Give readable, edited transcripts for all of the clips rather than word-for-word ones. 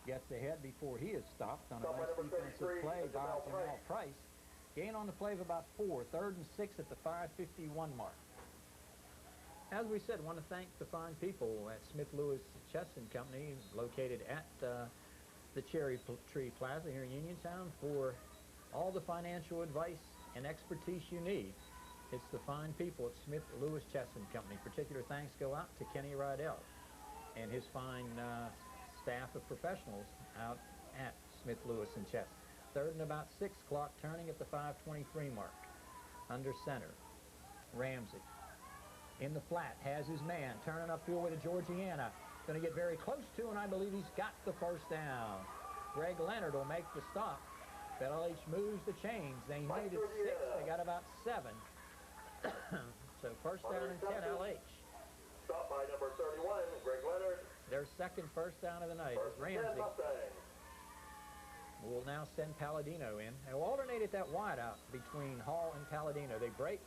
gets ahead before he is stopped on a nice defensive play by Jamal Price. Gain on the play of about 4, 3rd and 6 at the 5:51 mark. As we said, I want to thank the fine people at Smith Lewis Chess and Company, located at the Cherry Tree Plaza here in Uniontown, for all the financial advice and expertise you need. It's the fine people at Smith Lewis Chess and Company. Particular thanks go out to Kenny Rydell and his fine staff of professionals out at Smith Lewis and Chess. 3rd and about 6, clock turning at the 5:23 mark. Under center, Ramsey in the flat, has his man turning upfield with a Georgiana. Going to get very close to, and I believe he's got the first down. Greg Leonard will make the stop. But LH moves the chains. They needed 6. They got about 7. So first down and 10, LH. Stop by number 31, Greg Leonard. Their second first down of the night is Ramsey. Will now send Palladino in. They'll alternate at that wide out between Hall and Palladino. They break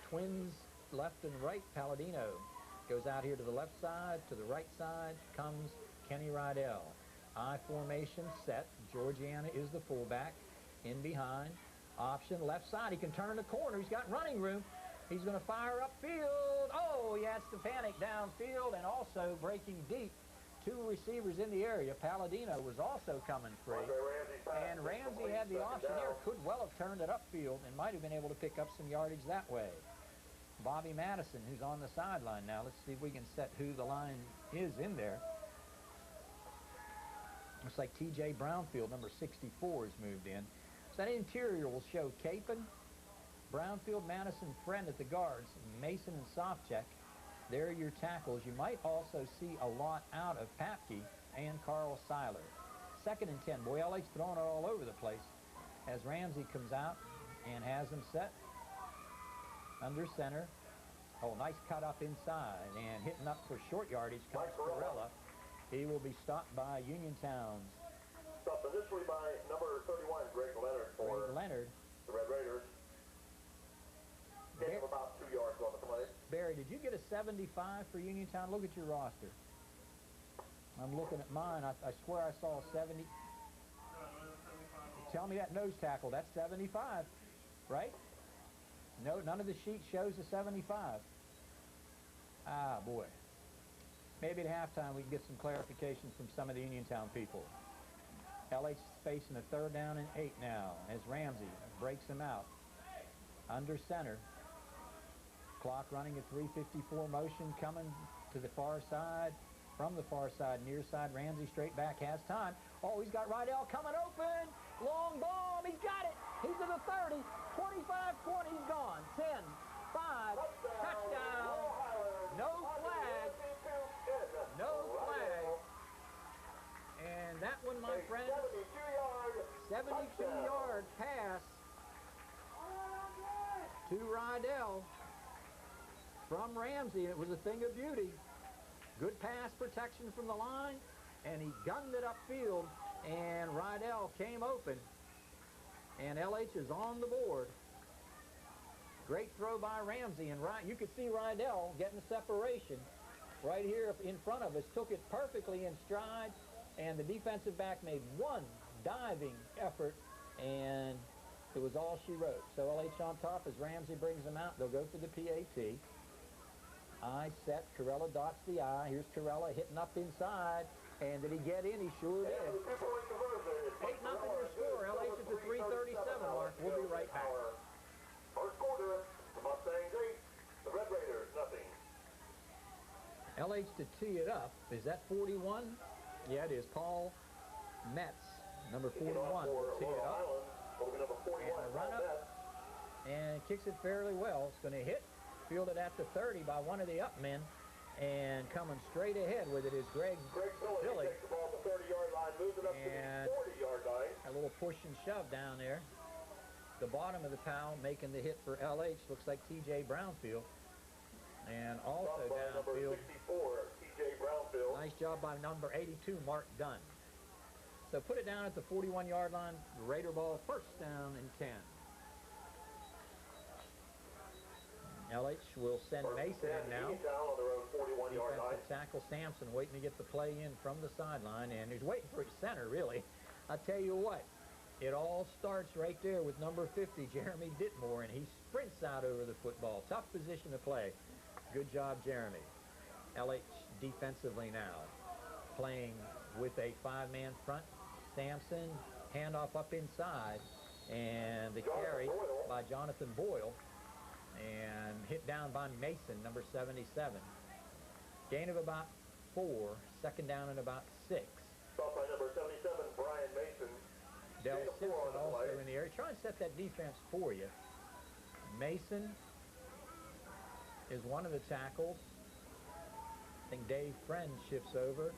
twins left and right. Palladino goes out here to the left side. To the right side comes Kenny Rydell. I formation set. Georgiana is the fullback. In behind. Option left side. He can turn the corner. He's got running room. He's going to fire upfield. Oh, he has to panic downfield, and also breaking deep. 2 receivers in the area. Palladino was also coming free. And Ramsey had the option there. Could well have turned it upfield and might have been able to pick up some yardage that way. Bobby Madison, who's on the sideline now. Let's see if we can set who the line is in there. Looks like T.J. Brownfield, number 64, has moved in. So that interior will show Capon, Brownfield, Madison, Friend at the guards, Mason and Sofcheck. There are your tackles. You might also see a lot out of Papke and Carl Seiler. 2nd and 10. Boy, LH throwing it all over the place as Ramsey comes out and has them set under center. Oh, nice cut up inside, and hitting up for short yardage comes Corella. He will be stopped by Uniontown. Stopped initially by number 31, Greg Leonard, for Greg Leonard. The Red Raiders. Gave him about 2 yards on the play. Barry, did you get a 75 for Uniontown? Look at your roster. I'm looking at mine. I swear I saw a 70. Tell me that nose tackle. That's 75, right? No, none of the sheet shows a 75. Ah, boy. Maybe at halftime we can get some clarification from some of the Uniontown people. LH is facing a 3rd down and 8 now as Ramsey breaks him out. Under center. Clock running at 3:54. Motion coming to the far side. From the far side, near side, Ramsey straight back, has time. Oh, he's got Rydell coming open. Long bomb. He's got it. He's to the 30. 25-20. He's gone. 10, 5, touchdown. No flag. No flag. And that one, my friend, 72-yard pass to Rydell from Ramsey. It was a thing of beauty. Good pass protection from the line, and he gunned it upfield, and Rydell came open, and LH is on the board. Great throw by Ramsey, and you could see Rydell getting separation right here in front of us. Took it perfectly in stride, and the defensive back made one diving effort, and it was all she wrote. So LH on top as Ramsey brings them out. They'll go for the PAT. I set. Corella dots the I. Here's Corella hitting up inside. And did he get in? He sure did. 8-0 your score. LH at the 3:37 mark. We'll be right back. First quarter, the Mustangs 8, the Red Raiders nothing. LH to tee it up. Is that 41? Yeah, it is. Paul Metz, number 41, will tee it up. And a run up. And kicks it fairly well. It's going to hit. Fielded at the 30 by one of the up men, and coming straight ahead with it is Greg Billy. Takes the ball to the 30-yard line, moves it up and to the 40-yard line. A little push and shove down there. The bottom of the pile making the hit for LH looks like T.J. Brownfield. And also downfield, T.J. Brownfield. Nice job by number 82, Mark Dunn. So put it down at the 41-yard line. Raider ball, first down and 10. LH will send Mason in now. Uniontown on their own 41 1-yard line. Defensive tackle Sampson waiting to get the play in from the sideline, and he's waiting for his center, really. I tell you what, it all starts right there with number 50, Jeremy Ditmore, and he sprints out over the football. Tough position to play. Good job, Jeremy. LH defensively now, playing with a 5-man front. Sampson, handoff up inside, and the carry by Jonathan Boyle, and hit down by Mason, number 77. Gain of about 4, second down and about 6. Stop by number 77, Brian Mason. Del Gain of 4 Simpson on the also play. in the area. Try and set that defense for you. Mason is one of the tackles. I think Dave Friend shifts over.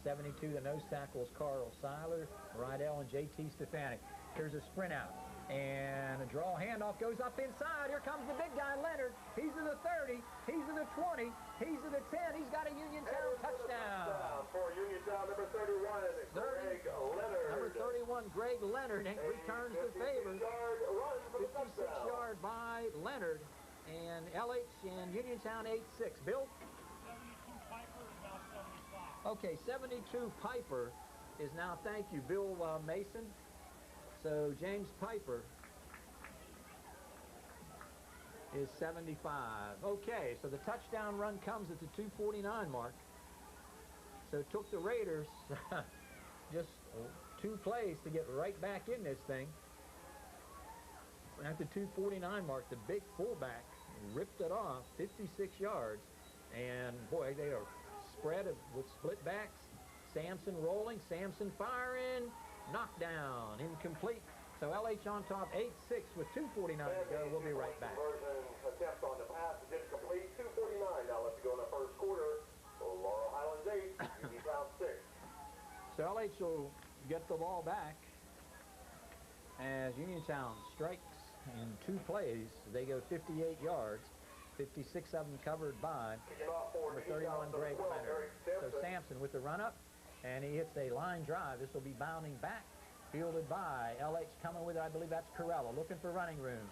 72, the nose tackle is Carl Seiler, Rydell, and J.T. Stefanik. Here's a sprint out. And a draw handoff goes up inside. Here comes the big guy, Leonard. He's to the 30. He's to the 20. He's to the 10. He's got a Uniontown touchdown. For Uniontown, number 31, Greg Leonard. Number 31, Greg Leonard, and returns the favor. 56-yard run for the touchdown. 56-yard by Leonard. And LH and Uniontown 8-6. Bill? 72 Piper is now 75. Okay, 72 Piper is now, thank you, Bill Mason. So James Piper is 75. Okay, so the touchdown run comes at the 2:49 mark. So it took the Raiders just 2 plays to get right back in this thing. At the 2:49 mark, the big fullback ripped it off, 56 yards. And boy, they are spread with split backs. Sampson rolling, Sampson firing, knockdown, incomplete. So LH on top, 8-6 with 2:49 to go. We'll be right back. Conversion attempt on the pass is incomplete. 2:49 now left to go in the first quarter. Laurel Highlands 8, Uniontown 6. So LH will get the ball back as Uniontown strikes in 2 plays. They go 58 yards. 56 of them covered by Kicking off for number 31, Greg Leonard. So Sampson with the run-up, and he hits a line drive. This will be bounding back, fielded by LH, coming with it. I believe that's Corella, looking for running room.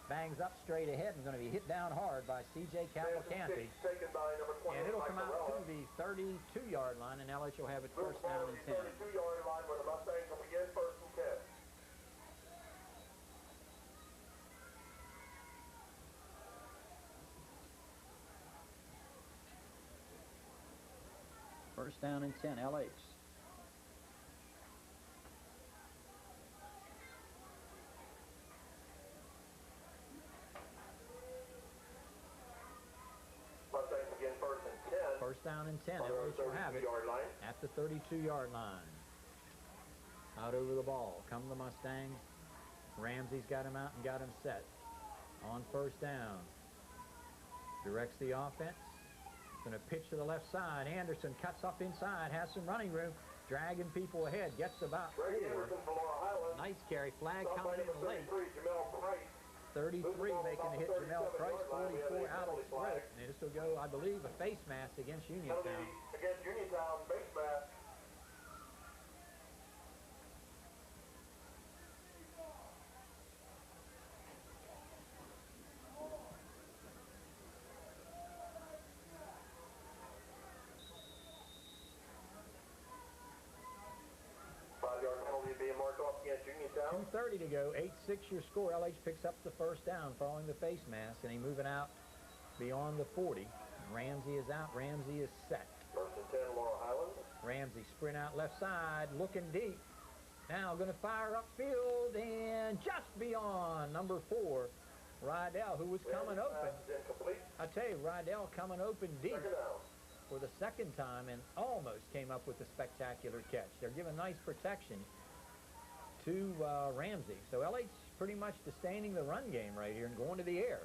Bangs up straight ahead and going to be hit down hard by C.J. Cavalcanti. Taken by number 20, And it'll come out Corella. to the 32-yard line, and LH will have it first down and 10. 32-yard line where the Mustangs will begin first and 10. First down and 10, LH. Mustangs begin first and 10. First down and 10, On their LH will have it 32-yard line. at the 32-yard line. Out over the ball, come the Mustangs. Ramsey's got him out and got him set. On first down. Directs the offense. Going to pitch to the left side. Anderson cuts up inside, has some running room, dragging people ahead, gets about 4. Greg Anderson for Laurel Highlands. Nice carry, flag Stop by coming in number late. 33, Jamel Price. 33 making the hit, Jamel Price, 44 out of the flag. throat. And this will go, I believe, a face mask against Uniontown. Penalty against Uniontown, base mask. Being marked off against Uniontown. 2:30 to go, 8-6 your score. LH picks up the first down following the face mask, and he moving out beyond the 40. Ramsey is out. Ramsey is set. First and 10, Laurel Highlands. Ramsey sprint out left side, looking deep. Now going to fire upfield, and just beyond number 4, Rydell, who was coming open. Pass is incomplete. I tell you, Rydell coming open deep Second down. for the second time and almost came up with a spectacular catch. They're giving nice protection to Ramsey. So LH pretty much sustaining the run game right here and going to the air.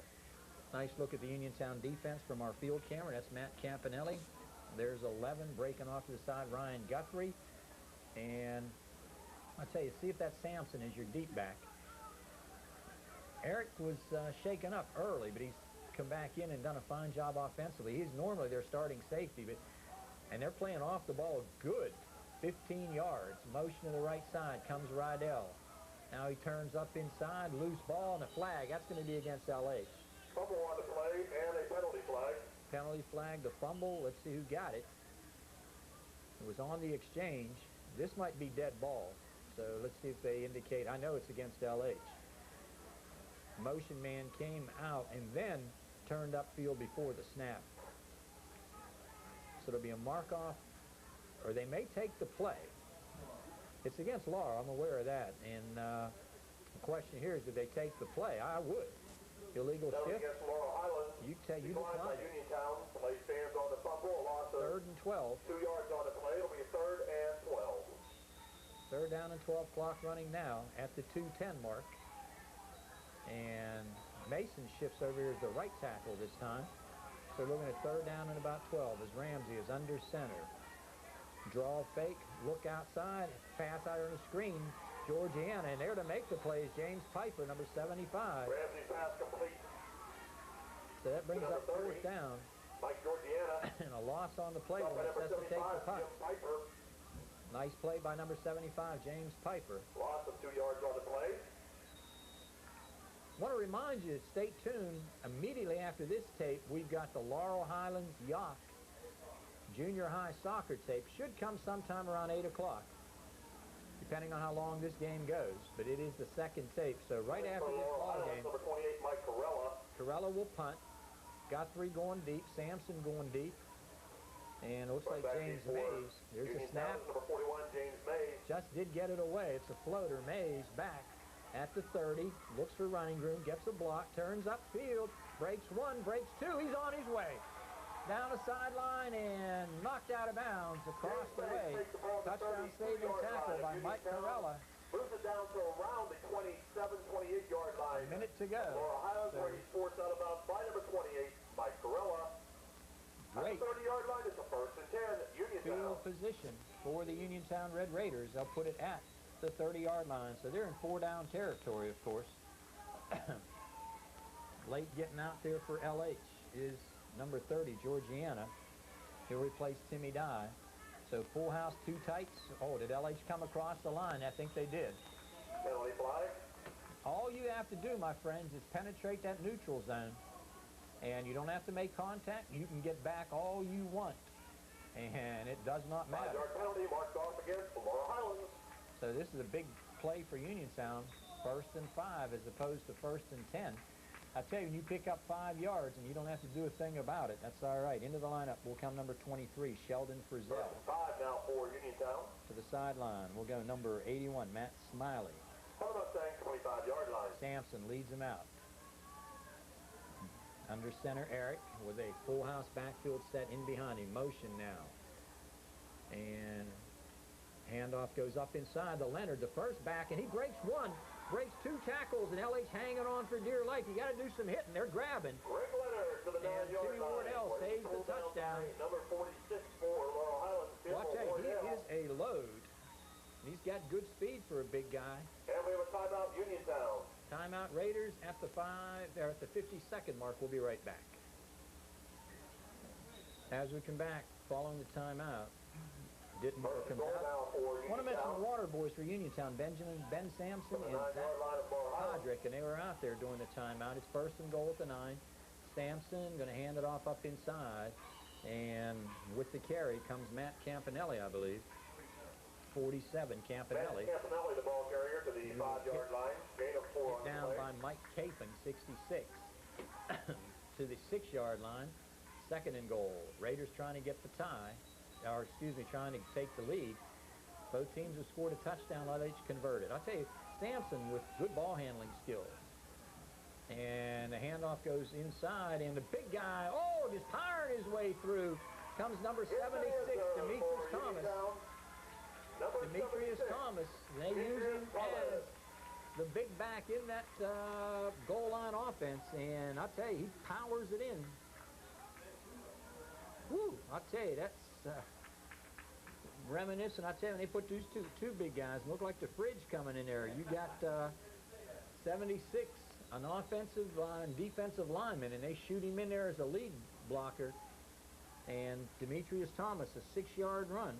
Nice look at the Uniontown defense from our field camera. That's Matt Campanelli. There's 11 breaking off to the side, Ryan Guthrie. And I tell you, see if that Sampson is your deep back. Eric was shaken up early, but he's come back in and done a fine job offensively. He's normally their starting safety, and they're playing off the ball good. 15 yards, motion to the right side, comes Rydell. Now he turns up inside, loose ball and a flag. That's going to be against LH. Fumble on the play and a penalty flag. penalty flag, the fumble. Let's see who got it. It was on the exchange. This might be dead ball. So let's see if they indicate. I know it's against LH. Motion man came out and then turned upfield before the snap. So it'll be a mark-off, or they may take the play. It's against Laura, I'm aware of that. And the question here is, did they take the play? I would. Illegal shift. Against Laurel Highlands. You decline by it. Uniontown. Play stands on the fumble. A loss of 3rd and 12. 2 yards on the play. It'll be 3rd and 12. 3rd down and 12, clock running now at the 2:10 mark. And Mason shifts over here as the right tackle this time. So we're looking at 3rd down and about 12 as Ramsey is under center. Draw fake, look outside, pass out on the screen. Georgiana, and there to make the play is James Piper, number 75. Ramsey pass complete. So that brings up 4th down. Mike Georgiana. And a loss on the play will necessitate the punt. Nice play by number 75, James Piper. Loss of 2 yards on the play. Want to remind you, stay tuned. Immediately after this tape, we've got the Laurel Highlands Yock junior high soccer tape. Should come sometime around 8 o'clock, depending on how long this game goes. But it is the second tape. So right after this ball game, number 28, Mike Corella will punt. Got 3 going deep. Sampson going deep. And it looks like James Mays. There's a snap. Number 41, James Mays. Just did get it away. It's a floater. Mays back at the 30. Looks for running room. Gets a block. Turns upfield. Breaks 1. Breaks 2. He's on his way. Down the sideline and knocked out of bounds across the way. Touchdown saving tackle by Mike Corella. Moves it down to around the 27, 28-yard line. A minute to go. Laurel Highlands, where he's forced out of bounds by number 28, Mike Corella. Great. At the 30-yard line, it's a 1st and 10, Uniontown. Field position for the Uniontown Red Raiders. They'll put it at the 30-yard line. So they're in 4-down territory, of course. Late getting out there for LH is number 30, Georgiana. He'll replace Timmy Dye. So full house, 2 tights. Oh, did LH come across the line? I think they did. Penalty flag. All you have to do, my friends, is penetrate that neutral zone. And you don't have to make contact. You can get back all you want. And it does not matter. 5-yard penalty marked off against Laurel Highlands. So this is a big play for Uniontown. 1st and 5 as opposed to 1st and 10. I tell you, when you pick up 5 yards and you don't have to do a thing about it, that's all right. Into the lineup will come number 23, Sheldon Frizzell. 1st and 5 now for Uniontown. To the sideline will go number 81, Matt Smiley. On the Mustang, 25-yard line. Sampson leads him out. Under center, Eric with a full house backfield set in behind him. Motion now. And handoff goes up inside to Leonard, the first back, and he breaks 1. Breaks 2 tackles, and LH hanging on for dear life. You got to do some hitting. They're grabbing. Rick Leonard to the 9-yard line. Wardell saves the touchdown. Number 46 for Laurel Highlands. Watch out, he is a load. He's got good speed for a big guy. And we have a timeout, Uniontown. Timeout Raiders at the 52nd mark. We'll be right back. As we come back, following the timeout, didn't come out. I want to mention the water boys for Uniontown, Ben Sampson and Zach Podrick, and they were out there during the timeout. It's 1st and goal at the 9. Sampson going to hand it off up inside, and with the carry comes Matt Campanelli, I believe. 47, Campanelli. Matt Campanelli, the ball carrier, to the 5-yard line. Gain of 4 on the down play. by Mike Capon, 66, to the 6-yard line. 2nd and goal. Raiders trying to get the tie. Or excuse me, trying to take the lead. Both teams have scored a touchdown. LH converted. I'll tell you, Sampson with good ball handling skills. And the handoff goes inside, and the big guy, oh, just powering his way through. Comes number 76, Demetrius Thomas. Demetrius Thomas. They use him as the big back in that goal line offense, and I'll tell you, he powers it in. Woo! I'll tell you, that's reminiscent. I tell you, when they put these two big guys, look like the fridge coming in there. You got 76, an offensive and defensive lineman, and they shoot him in there as a lead blocker. And Demetrius Thomas, a 6-yard run.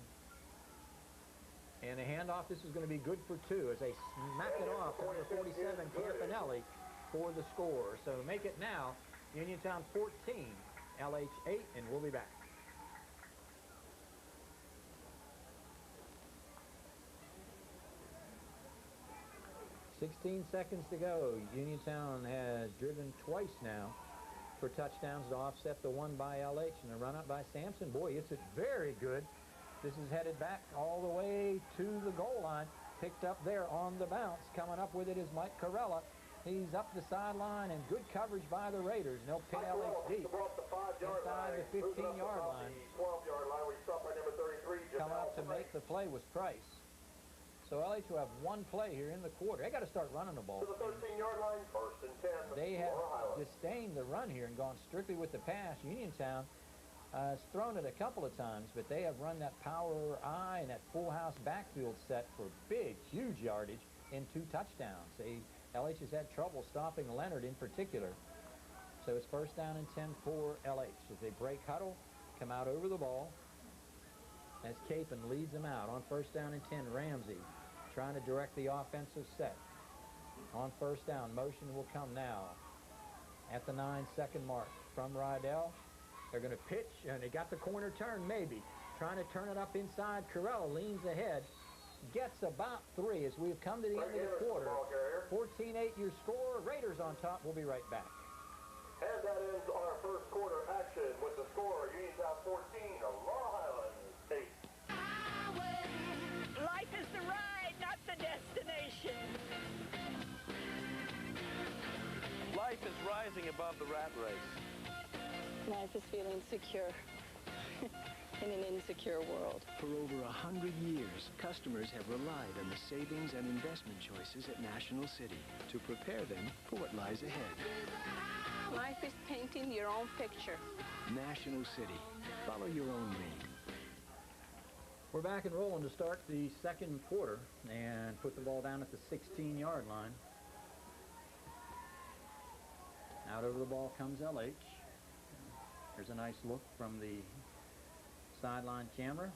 And a handoff, this is going to be good for 2 as they smack it off. Number 47, Campanelli, for the score. So make it now Uniontown 14, LH 8, and we'll be back. .16 to go. Uniontown has driven twice now for touchdowns to offset the one by LH, and a run up by Sampson. Boy, it's very good. This is headed back all the way to the goal line. Picked up there on the bounce. Coming up with it is Mike Corella. He's up the sideline, and good coverage by the Raiders. And they'll pin LH deep inside the 15-yard line. Coming up to make the play was Price. So LH will have one play here in the quarter. They got to start running the ball. To the 13-yard line, 1st and 10. They have disdained the run here and gone strictly with the pass. Uniontown has thrown it a couple of times, but they have run that power I and that full house backfield set for big, huge yardage in 2 touchdowns. LH has had trouble stopping Leonard in particular. So it's 1st down and 10 for LH. As they break huddle, come out over the ball, as Capon leads them out on 1st down and 10. Ramsey trying to direct the offensive set. On 1st down, motion will come now at the 9-second mark from Rydell. They're going to pitch, and they got the corner turn, maybe. Trying to turn it up inside. Corella leans ahead. Gets about 3 as we've come to the end of the quarter. 14-8 your score. Raiders on top. We'll be right back. And that ends our 1st quarter action with the score: Uniontown 14, Laurel Highlands 8. Life is the ride, not the destination. Life is rising above the rat race. Life is feeling secure in an insecure world. For over 100 years, customers have relied on the savings and investment choices at National City to prepare them for what lies ahead. Life is painting your own picture. National City. Follow your own lead. We're back and rolling to start the 2nd quarter and put the ball down at the 16-yard line. Out over the ball comes LH. There's a nice look from the sideline camera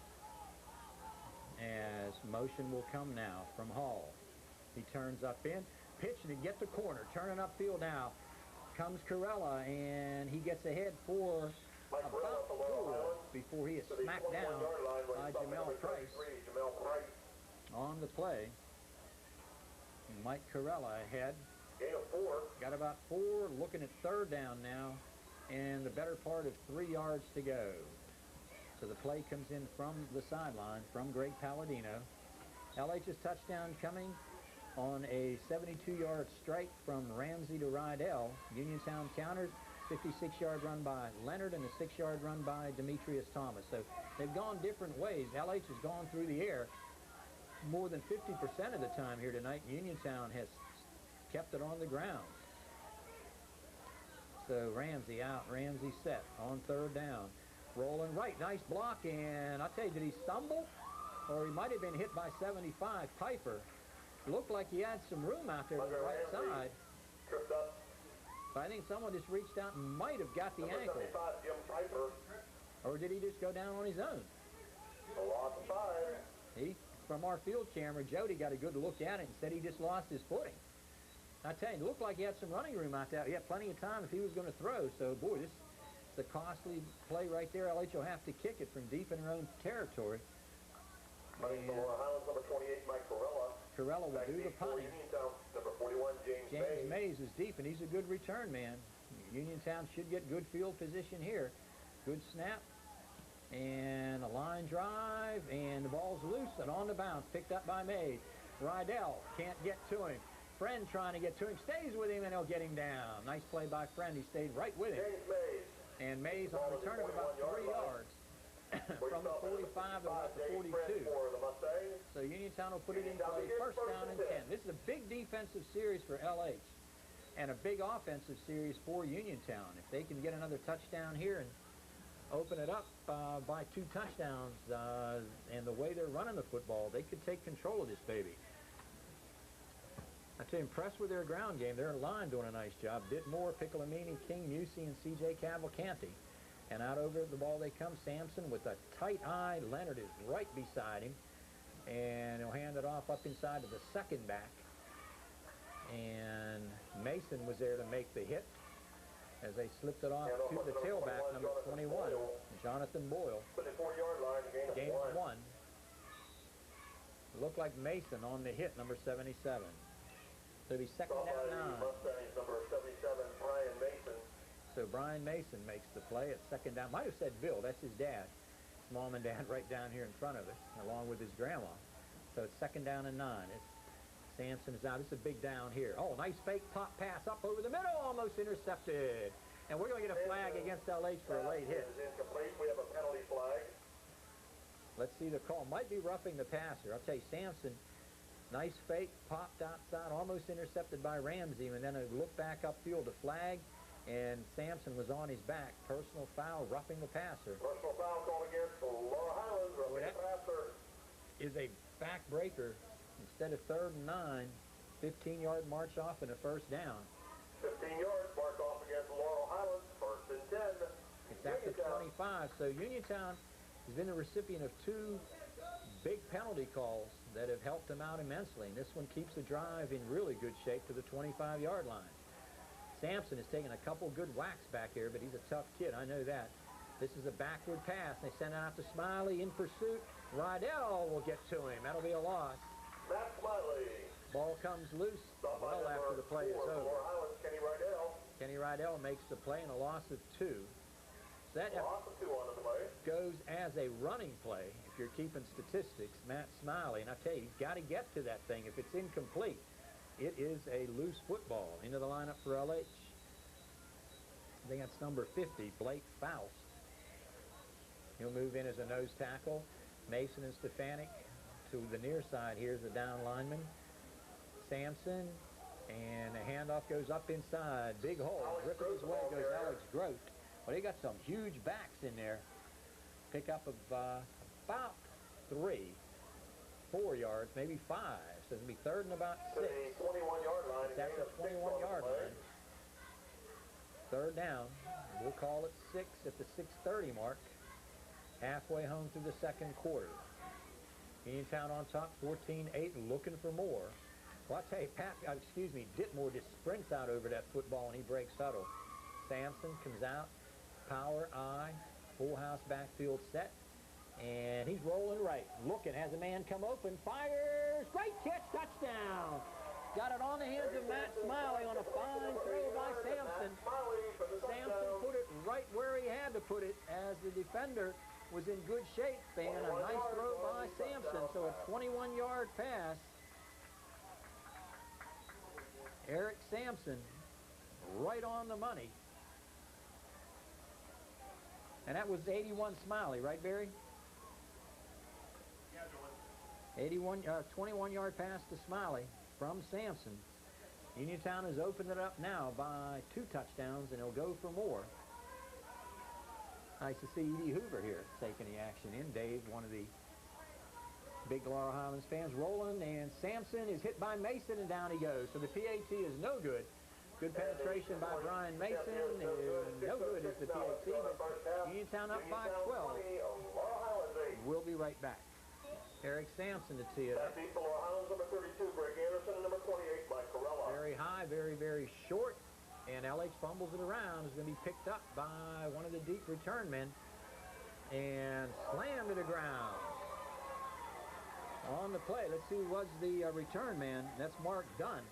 as motion will come now from Hall. He turns up in, pitching to get the corner, turning upfield now. Comes Corella, and he gets ahead for about 4 before he is smacked down by Jamel Price on the play. And Mike Corella ahead. Got about 4, looking at 3rd down now, and the better part of 3 yards to go. So the play comes in from the sideline from Greg Palladino. LH's touchdown coming on a 72-yard strike from Ramsey to Rydell. Uniontown counters, 56-yard run by Leonard and a 6-yard run by Demetrius Thomas. So they've gone different ways. LH has gone through the air more than 50% of the time here tonight. Uniontown has kept it on the ground. So Ramsey out, Ramsey set on 3rd down. Rolling right, nice block, and I'll tell you, did he stumble? Or he might have been hit by 75, Piper. Looked like he had some room out there on the right side. But I think someone just reached out and might have got the ankle. Or did he just go down on his own? He, from our field camera, Jody got a good look at it and said he just lost his footing. I tell you, it looked like he had some running room out there. He had plenty of time if he was going to throw. So, boy, this is a costly play right there. LH will have to kick it from deep in their own territory. And number 28, Mike Corella. Corella will do the punting. Number 41, James Mays is deep, and he's a good return man. Uniontown should get good field position here. Good snap. And a line drive, and the ball's loose and on the bounce. Picked up by Mays. Rydell can't get to him. Friend trying to get to him, stays with him, and he'll get him down. Nice play by Friend. He stayed right with him. And Mays on a return of about 3 yards from the 45 to about the 42. So Uniontown will put it in play. 1st down and 10. This is a big defensive series for LH and a big offensive series for Uniontown. If they can get another touchdown here and open it up by 2 touchdowns, and the way they're running the football, they could take control of this baby. I'm impressed with their ground game. Their line doing a nice job. Ditmore, Piccolomini, King, Musey, and C.J. Cavalcanti. And out over the ball they come. Sampson with a tight eye. Leonard is right beside him. And he'll hand it off up inside to the 2nd back. And Mason was there to make the hit. as they slipped it off to the tailback, number 21, Jonathan Boyle. 54-yard line, Gain of 1. Looked like Mason on the hit, number 77. So it'll be second down 9. Mustangs, number 77, Brian Mason. So Brian Mason makes the play at second down. Might have said Bill, that's his dad. His mom and dad right down here in front of us, along with his grandma. So it's second down and 9. Sampson is out. It's a big down here. Oh, nice fake pop pass up over the middle, almost intercepted. And we're going to get a flag against LH for a late hit. Is incomplete. We have a penalty flag. Let's see the call. Might be roughing the passer. I'll tell you, Sampson, nice fake, popped outside, almost intercepted by Ramsey, and then a look back upfield, a flag, and Sampson was on his back. Personal foul, roughing the passer. Personal foul called against Laurel Highlands, roughing the passer. Is a backbreaker. Instead of 3rd and 9, 15-yard march off and a first down. 15 yards, mark off against Laurel Highlands, 1st and 10. It's at the 25. So Uniontown has been the recipient of 2 big penalty calls that have helped them out immensely. And this one keeps the drive in really good shape to the 25-yard line. Sampson has taken a couple good whacks back here, but he's a tough kid. I know that. This is a backward pass. They send it out to Smiley in pursuit. Rydell will get to him. That'll be a loss. Matt Smiley. Ball comes loose well after the play is over. Kenny Rydell. Kenny Rydell makes the play and a loss of 2. So that Loss of 2 on the play. goes as a running play if you're keeping statistics. Matt Smiley, and I tell you, you've got to get to that thing. If it's incomplete, it is a loose football. Into the lineup for LH. I think that's number 50, Blake Faust. He'll move in as a nose tackle. Mason and Stefanik to the near side. Here's the down lineman. Sampson, and the handoff goes up inside. Big hole. Ripping his way goes Alex Grote. Well, they got some huge backs in there. Pick up of about 3, 4 yards, maybe 5. So it'll be 3rd and about 6. 21-yard line. That's the 21-yard line. 3rd down. We'll call it 6 at the 6:30 mark. Halfway home through the 2nd quarter. Uniontown on top, 14-8, looking for more. Well, I tell you, Ditmore just sprints out over that football, and he breaks huddle. Sampson comes out, power eye, full house backfield set, and he's rolling right. Looking, has a man come open, fires, great catch, touchdown. Got it on the hands of Matt Smiley on a fine throw by Sampson. Sampson put it right where he had to put it as the defender was in good shape, and a nice throw by Sampson. So a 21-yard pass. Eric Sampson right on the money. And that was 81 Smiley, right, Barry? 21-yard pass to Smiley from Sampson. Uniontown has opened it up now by 2 touchdowns, and he'll go for more. Nice to see Edie Hoover here taking the action in. Dave, one of the big Laurel Highlands fans, rolling, and Sampson is hit by Mason, and down he goes. So the PAT is no good. Good penetration by Brian Mason, and no good is the PAT, but Uniontown up by 12. We'll be right back. Eric Sampson to tee it up. Number 32, Greg Anderson, and number 28, Mike Corella. Very high, very, very short. And LH fumbles it around. Is going to be picked up by one of the deep return men and slammed to the ground. On the play, let's see who was the return man. That's Mark Dunn.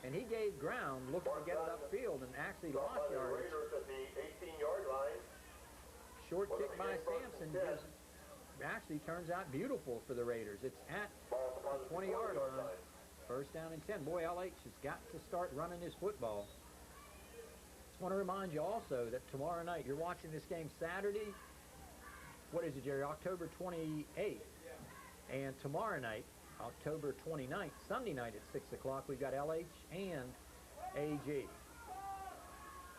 And he gave ground, looking to get it upfield, and actually lost yardage. At the 18-yard line. Short kick by Sampson actually turns out beautiful for the Raiders. It's at the 20-yard line. First down and 10. Boy, LH has got to start running his football. Just want to remind you also that tomorrow night, you're watching this game Saturday. What is it, Jerry? October 28th. And tomorrow night, October 29th, Sunday night at 6 o'clock, we've got LH and AG.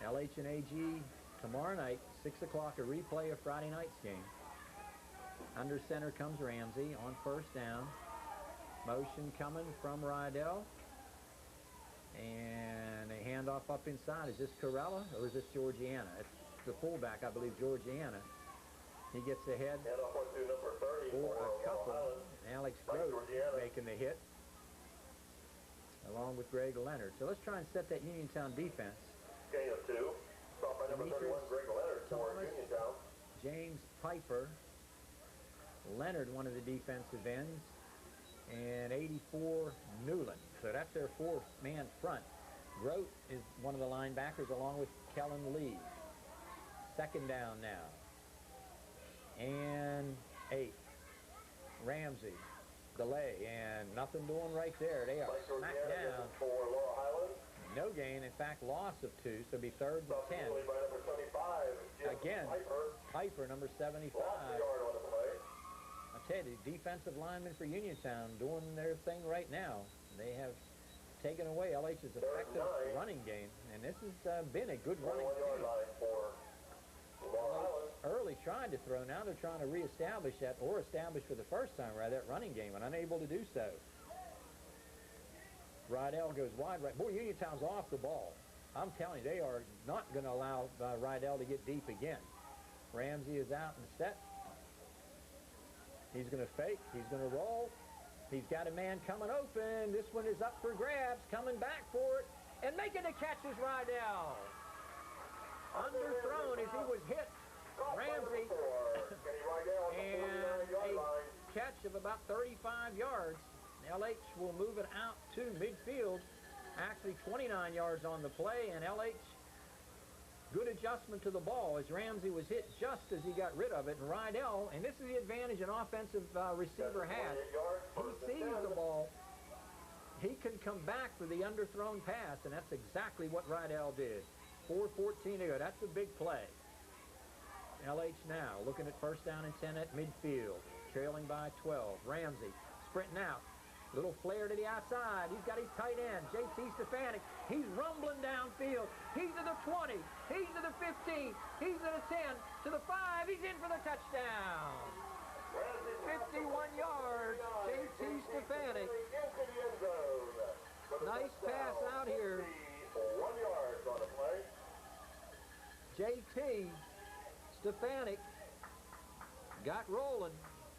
LH and AG tomorrow night, 6 o'clock, a replay of Friday night's game. Under center comes Ramsey on first down. Motion coming from Rydell. And a handoff up inside. Is this Corella or is this Georgiana? It's the fullback, I believe, Georgiana. He gets ahead for a couple. Alex Grote making the hit, along with Greg Leonard. So let's try and set that Uniontown defense. Gain of 2. Stop by by number 31, Greg Leonard for Thomas, Uniontown. James Piper, Leonard, one of the defensive ends, and 84, Newland. So that's their four-man front. Grote is one of the linebackers along with Kellen Lee. Second down now. And 8. Ramsey. Delay, and nothing doing right there. They are smacked down. For Laurel Highlands. No gain. In fact, loss of 2, so it'll be 3rd and 10. By number 75, Jim Again, Piper, number 75. Lost a yard on the play. I tell you, the defensive linemen for Uniontown doing their thing right now. They have taken away LH's effective running game, and this has been a good running 21-yard game. line for Laurel Highlands. Early tried to throw. Now they're trying to reestablish that, or establish for the first time, rather, that running game, and unable to do so. Rydell goes wide right. Boy, Uniontown's off the ball. I'm telling you, they are not going to allow Rydell to get deep again. Ramsey is out and set. He's going to fake. He's going to roll. He's got a man coming open. This one is up for grabs. Coming back for it. And making the catch is Rydell. Underthrown as he was hit. Ramsey. And a catch of about 35 yards. LH will move it out to midfield. Actually 29 yards on the play, and LH, good adjustment to the ball as Ramsey was hit just as he got rid of it. And Rydell, and this is the advantage an offensive receiver has. He sees the ball. He can come back for the underthrown pass, and that's exactly what Rydell did. 4:14 to go. That's a big play. LH now looking at 1st down and 10 at midfield. Trailing by 12. Ramsey sprinting out. Little flare to the outside. He's got his tight end, JT Stefanik. He's rumbling downfield. He's to the 20. He's to the 15. He's to the 10. To the 5. He's in for the touchdown. 51 yards. JT Stefanik. Nice pass out here. 1 yard on the play. JT Stefanik got rolling,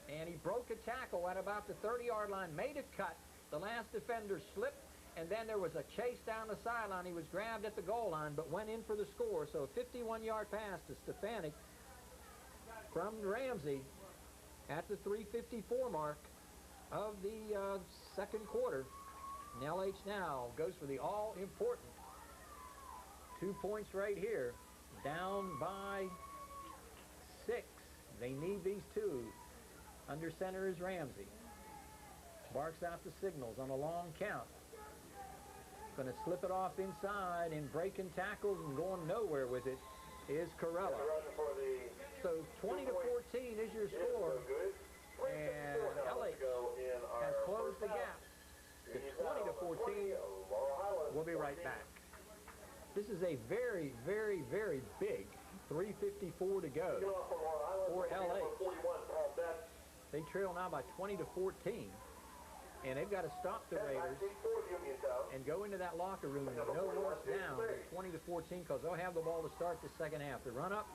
and he broke a tackle at about the 30-yard line, made a cut. The last defender slipped, and then there was a chase down the sideline. He was grabbed at the goal line, but went in for the score. So a 51-yard pass to Stefanik from Ramsey at the 3:54 mark of the second quarter. And LH now goes for the all-important 2 points right here. Down by 6. They need these 2. Under center is Ramsey. Barks out the signals on a long count. Going to slip it off inside, and breaking tackles and going nowhere with it is Corella. So 20-14 is your score. And LH has closed the gap to 20-14. We'll be right back. This is a very, very, very big 3:54 to go for LH. They trail now by 20-14, and they've got to stop the Raiders and go into that locker room and no worse down than 20-14, because they'll have the ball to start the second half. The run up,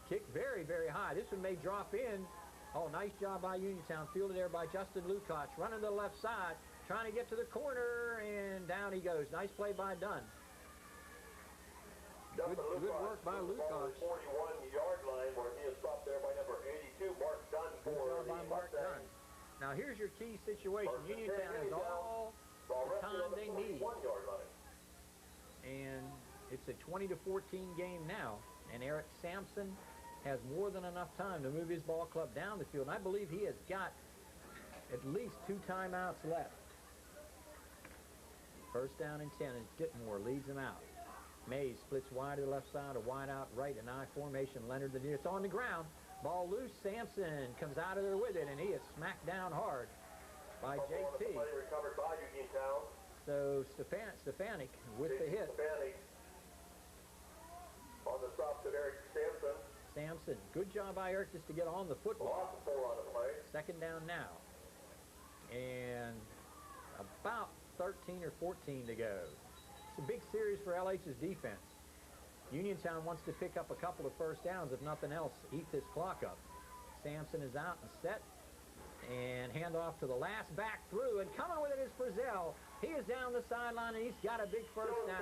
kick very, very high. This one may drop in. Oh, nice job by Uniontown. Fielded there by Justin Lukacs. Running to the left side, trying to get to the corner, and down he goes. Nice play by Dunn. Good work by Lukacs. 41-yard line where he is stopped there by number 82, Mark Dunn. Good job by Mark Dunn. Now here's your key situation. Uniontown has all the time they need. And it's a 20-14 game now. And Eric Sampson has more than enough time to move his ball club down the field. And I believe he has got at least 2 timeouts left. 1st down and 10, and Ditmore leads him out. Mays splits wide to the left side, a wide out right, an I formation. Leonard the near. It's on the ground. Ball loose. Sampson comes out of there with it, and he is smacked down hard by JT. Recovered by Uniontown. So Stefanik with the hit. Stefanik on the stop to Eric Sampson. Sampson, good job by Eric just to get on the football. Lost 4 on the play. Second down now. And about 13 or 14 to go. It's a big series for LH's defense. Uniontown wants to pick up a couple of 1st downs, if nothing else, eat this clock up. Sampson is out and set. And handoff to the last back through. And coming with it is Frizzell. He is down the sideline, and he's got a big first down.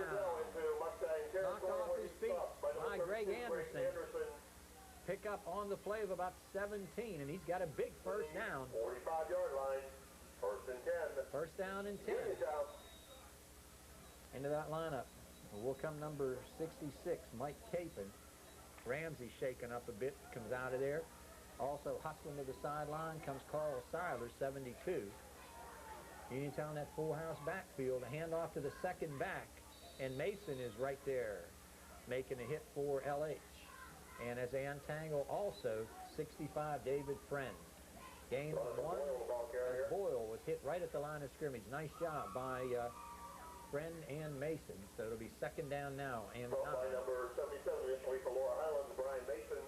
Knocked off his feet by Greg Anderson. Pick up on the play of about 17, and he's got a big first down. 45-yard line, 1st and 10. First down and 10. Into that lineup will come number 66, Mike Capon. Ramsey shaken up a bit, comes out of there. Also hustling to the sideline comes Carl Seiler, 72. Uniontown, that full house backfield, a handoff to the second back, and Mason is right there making a hit for LH. And as they untangle also, 65, David Friend. Gain of 1 as Boyle was hit right at the line of scrimmage. Nice job by Friend and Mason. So it'll be second down now. And number 77 initially for Laura Highlands, Brian Mason.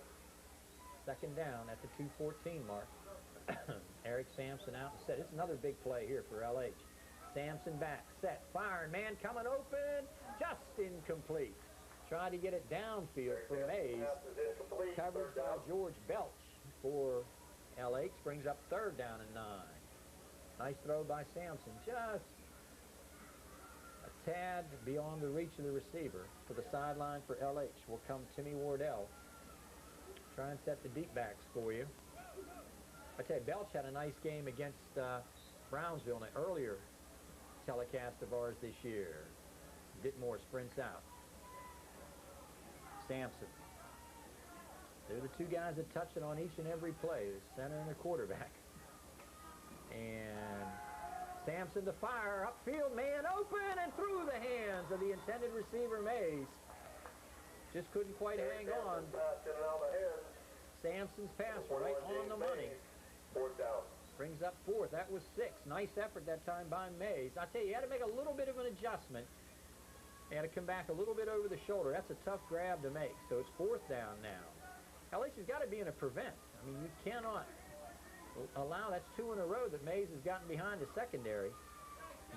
Second down at the 2:14 mark. Eric Sampson out and set. It's another big play here for LH. Sampson back, set, firing, man coming open, just incomplete. Tried to get it downfield for Mays. Coverage by George Belch for LH. Brings up third down and 9. Nice throw by Sampson. Just a tad beyond the reach of the receiver. To the sideline for LH will come Timmy Wardell. Try and set the deep backs for you. I tell you, Belch had a nice game against Brownsville in an earlier telecast of ours this year. Ditmore sprints out. Sampson. They're the two guys that touch it on each and every play, the center and the quarterback. And Sampson to fire, upfield, man open, and through the hands of the intended receiver, Mays. Just couldn't quite hang on. Sampson's pass right on the money. 4th down. Brings up 4th. That was 6. Nice effort that time by Mays. I tell you, he had to make a little bit of an adjustment. He had to come back a little bit over the shoulder. That's a tough grab to make. So it's 4th down now. LH has got to be in a prevent. I mean, you cannot allow. That's 2 in a row that Mays has gotten behind the secondary.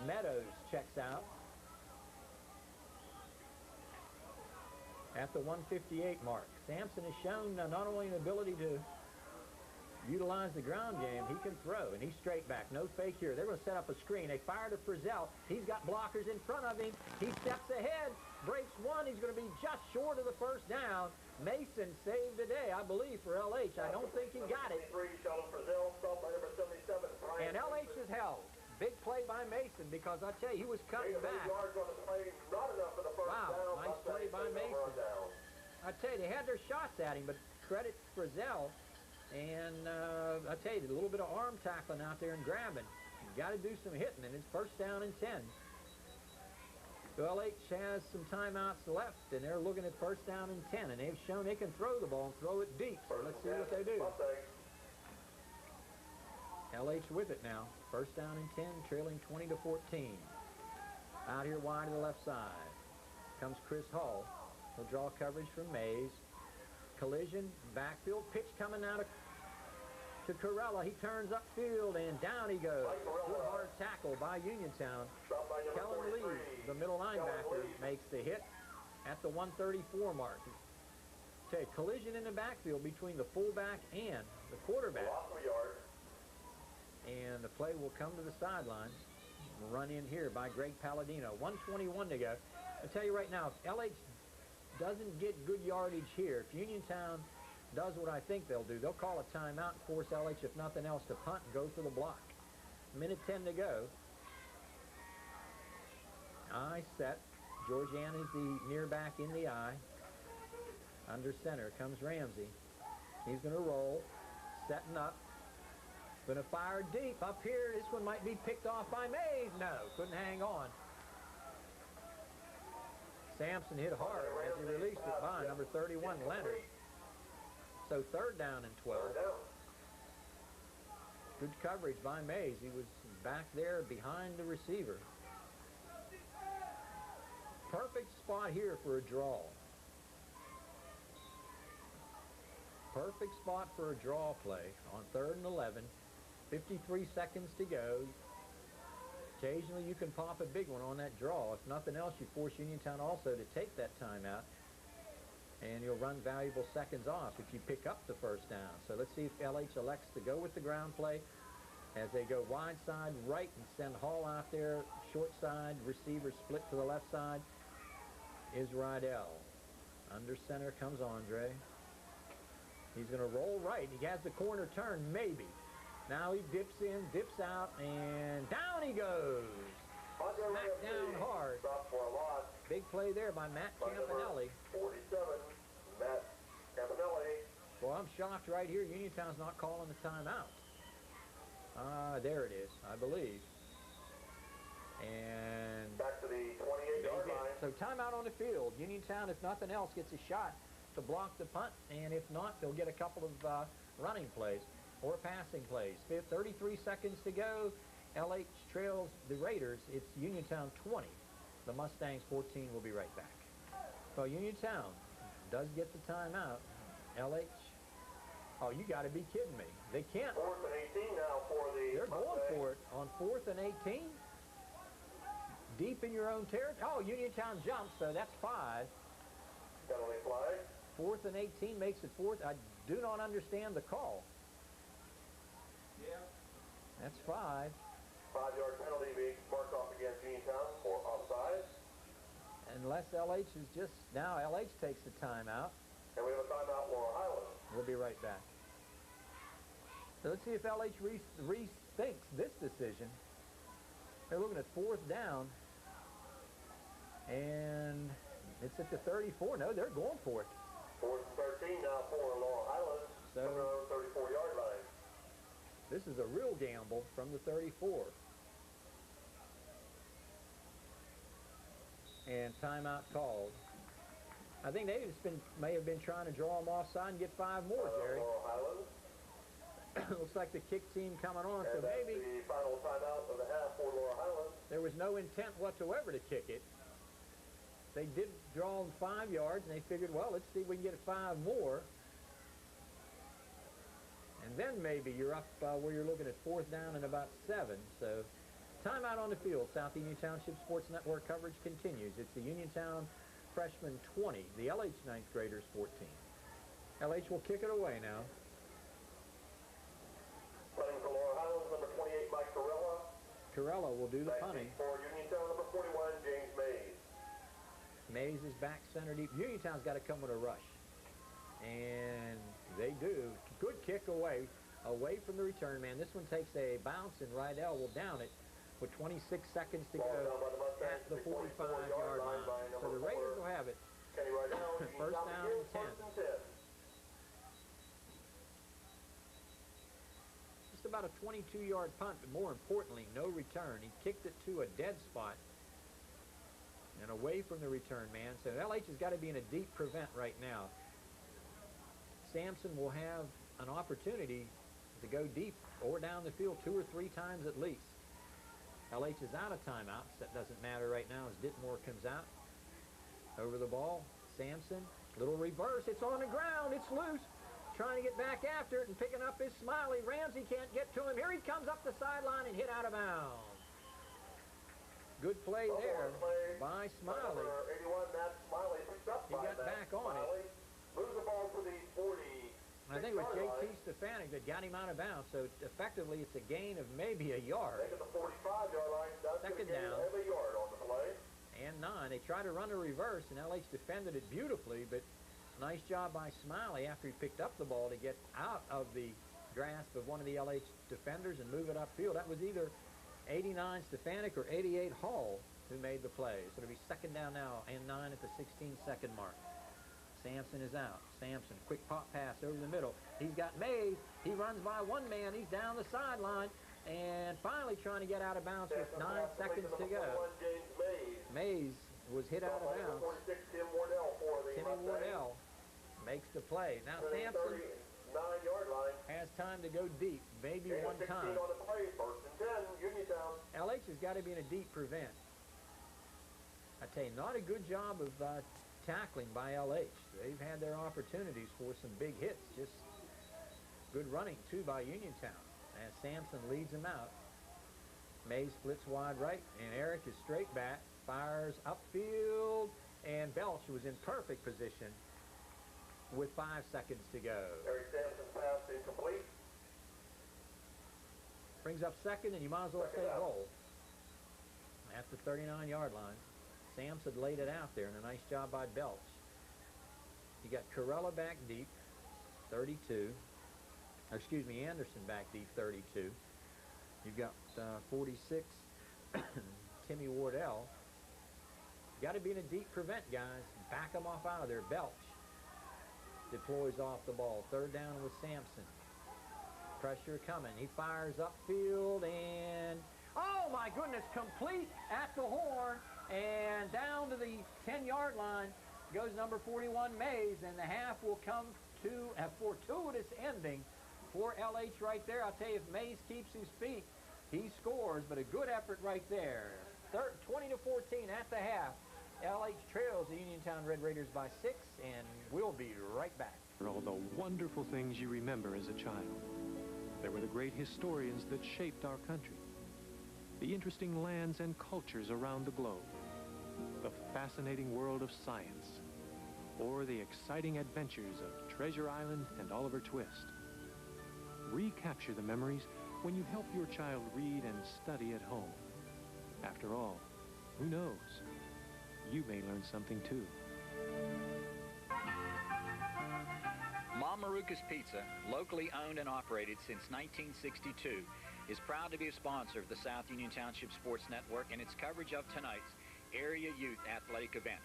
Meadows checks out at the 158 mark. Sampson has shown not only an ability to utilize the ground game, he can throw, and he's straight back. No fake here. They're going to set up a screen. They fire to Frizzell. He's got blockers in front of him. He steps ahead, breaks 1. He's going to be just short of the first down. Mason saved the day, I believe, for LH. I don't think he got it. And LH is held. Big play by Mason, because I tell you, he was cutting back. Wow, nice play by Mason. I tell you, they had their shots at him, but credit Frizzell. And I tell you, a little bit of arm tackling out there and grabbing. You got to do some hitting, and it's first down and 10. So LH has some timeouts left, and they're looking at first down and 10, and they've shown they can throw the ball and throw it deep. So let's see what they do. LH with it now. First down and 10, trailing 20-14. Out here wide to the left side comes Chris Hall. He'll draw coverage from Mays. Collision, backfield, pitch coming out to Corella. He turns upfield, and down he goes. Good hard tackle by Uniontown. Kellen Lee, the middle linebacker, makes the hit at the 134 mark. Okay, collision in the backfield between the fullback and the quarterback. And the play will come to the sideline. Run in here by Greg Palladino. 1:21 to go. I'll tell you right now, if LH doesn't get good yardage here, if Uniontown does what I think they'll do, they'll call a timeout and force LH, if nothing else, to punt and go for the block. Minute 10 to go. Eye set. Georgian is the near back in the eye. Under center comes Ramsey. He's going to roll. Setting up. Going to fire deep up here. This one might be picked off by Mays. No, couldn't hang on. Sampson hit hard as he released it by number 31, Leonard. So third down and 12. Good coverage by Mays. He was back there behind the receiver. Perfect spot here for a draw. Perfect spot for a draw play on 3rd and 11. 53 seconds to go. Occasionally you can pop a big one on that draw. If nothing else, you force Uniontown also to take that timeout, and you'll run valuable seconds off if you pick up the first down. So let's see if LH elects to go with the ground play as they go wide side right and send Hall out there. Short side, receiver split to the left side is Rydell. Under center comes Andre. He's going to roll right. He has the corner turn, maybe. Now he dips in, dips out, and down he goes. Smack down hard. Big play there by Matt Campanelli. 47, Matt Campanelli. Well, I'm shocked right here. Uniontown's not calling the timeout. There it is, I believe. And back to the 28-yard line. So timeout on the field. Uniontown, if nothing else, gets a shot to block the punt, and if not, they'll get a couple of running plays or passing plays. 33 seconds to go. LH trails the Raiders. It's Uniontown 20. The Mustangs 14. We'll be right back. Well, Uniontown does get the timeout. LH. Oh, you got to be kidding me. They can't. 4th and 18 now for the They're going Mustangs. for it on 4th and 18. Deep in your own territory. Oh, Uniontown jumps, so that's 5. Penalty flag. 4th and 18 makes it 4th. I do not understand the call. Yeah. That's 5. 5-yard penalty being marked off against Uniontown for offside. Unless LH is just, now LH takes the timeout. And we have a timeout, Laurel Highlands. We'll be right back. So let's see if LH rethinks this decision. They're looking at 4th down. And it's at the 34. No, they're going for it. 4th and 13 now for Laurel Highlands. So from their own 34-yard line. this is a real gamble from the 34. And timeout called. I think they may have been trying to draw them offside and get 5 more, Jerry. Laurel Highlands. Looks like the kick team coming on, so And that's maybe the final timeout of the half for Laurel Highlands. there was no intent whatsoever to kick it. They did draw them 5 yards, and they figured, well, let's see if we can get 5 more. And then maybe you're up where you're looking at 4th down and about 7. So timeout on the field. South Union Township Sports Network coverage continues. It's the Uniontown freshman 20, the LH 9th graders 14. LH will kick it away now. Punting for Laurel Highlands, number 28, Mike Corella. Corella will do the punting. For Uniontown, number 41, James Mays. Mays is back center deep. Uniontown's got to come with a rush. And they do. Good kick away from the return man. This one takes a bounce, and Rydell will down it with 26 seconds to go at the 45-yard line. So the Raiders will have it. Kenny Rydell, First down and 10. Just about a 22-yard punt, but more importantly, no return. He kicked it to a dead spot and away from the return man. So LH has got to be in a deep prevent right now. Sampson will have an opportunity to go deep or down the field 2 or 3 times at least. LH is out of timeouts. That doesn't matter right now as Ditmore comes out. Over the ball, Sampson, little reverse. It's on the ground. It's loose. Trying to get back after it and picking up his Smiley. Ramsey can't get to him. Here he comes up the sideline and hit out of bounds. Good play there by Smiley. 81, Matt Smiley picked up He got back on it. Moves the ball to the 40. I think it was J.T. Stefanik that got him out of bounds, so effectively it's a gain of maybe a yard. At the 45-yard line, that's Second going to down. gain a yard on the play. And 9. They tried to run a reverse, and LH defended it beautifully, but nice job by Smiley after he picked up the ball to get out of the grasp of one of the LH defenders and move it upfield. That was either 89 Stefanik or 88 Hall who made the play. So it'll be second down now and 9 at the 16-second mark. Sampson is out. Sampson, quick pop pass over the middle. He's got Mays. He runs by one man. He's down the sideline and finally trying to get out of bounds with 9 seconds to go. Mays was hit out of bounds. Timmy Wardell makes the play. Now Sampson has time to go deep, maybe one time. LH has got to be in a deep prevent. I tell you, not a good job of tackling by LH. They've had their opportunities for some big hits. Just good running, too, by Uniontown as Sampson leads them out. Mays splits wide right, and Eric is straight back, fires upfield, and Belch was in perfect position with 5 seconds to go. Eric Sampson's pass incomplete. Brings up second, and you might as well say goal. At the 39-yard line. Sampson laid it out there, and a nice job by Belch. You got Corella back deep, 32. Or excuse me, Anderson back deep, 32. You've got 46, Timmy Wardell. Got to be in a deep prevent, guys. Back them off out of there. Belch deploys off the ball. Third down with Sampson. Pressure coming. He fires upfield, and oh my goodness, complete at the horn, and down to the 10-yard line goes number 41, Mays, and the half will come to a fortuitous ending for LH right there. I'll tell you, if Mays keeps his feet, he scores, but a good effort right there. 20-14 at the half. LH trails the Uniontown Red Raiders by 6, and we'll be right back. For all the wonderful things you remember as a child. There were the great historians that shaped our country, the interesting lands and cultures around the globe, the fascinating world of science, or the exciting adventures of Treasure Island and Oliver Twist. Recapture the memories when you help your child read and study at home. After all, who knows? You may learn something too. Mom Maruka's Pizza, locally owned and operated since 1962, is proud to be a sponsor of the South Union Township Sports Network and its coverage of tonight's Area Youth Athletic event.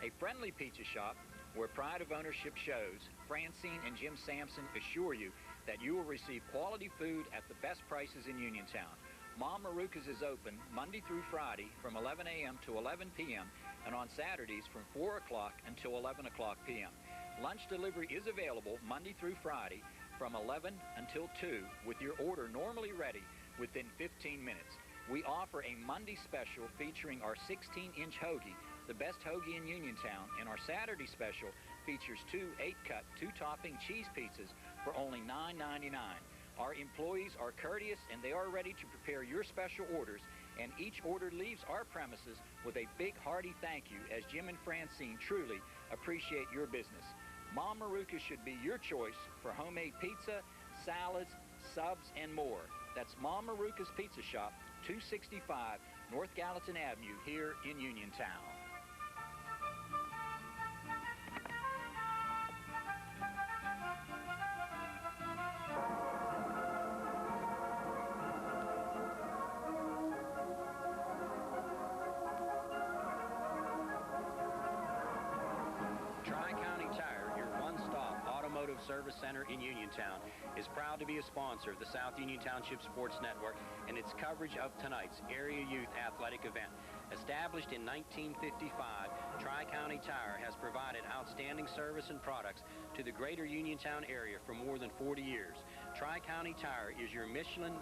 A friendly pizza shop where pride of ownership shows, Francine and Jim Sampson assure you that you will receive quality food at the best prices in Uniontown. Mom Maruka's is open Monday through Friday from 11 a.m. to 11 p.m. and on Saturdays from 4 o'clock until 11 o'clock p.m. Lunch delivery is available Monday through Friday from 11 until 2 with your order normally ready within 15 minutes. We offer a Monday special featuring our 16-inch hoagie, the best hoagie in Uniontown, and our Saturday special features 2 8-cut, 2-topping cheese pizzas for only $9.99. Our employees are courteous and they are ready to prepare your special orders, and each order leaves our premises with a big hearty thank you, as Jim and Francine truly appreciate your business. Mom Maruka should be your choice for homemade pizza, salads, subs, and more. That's Mom Maruka's Pizza Shop, 265 North Gallatin Avenue here in Uniontown. Service Center in Uniontown is proud to be a sponsor of the South Union Township Sports Network and its coverage of tonight's Area Youth Athletic event. Established in 1955, Tri-County Tire has provided outstanding service and products to the greater Uniontown area for more than 40 years. Tri-County Tire is your Michelin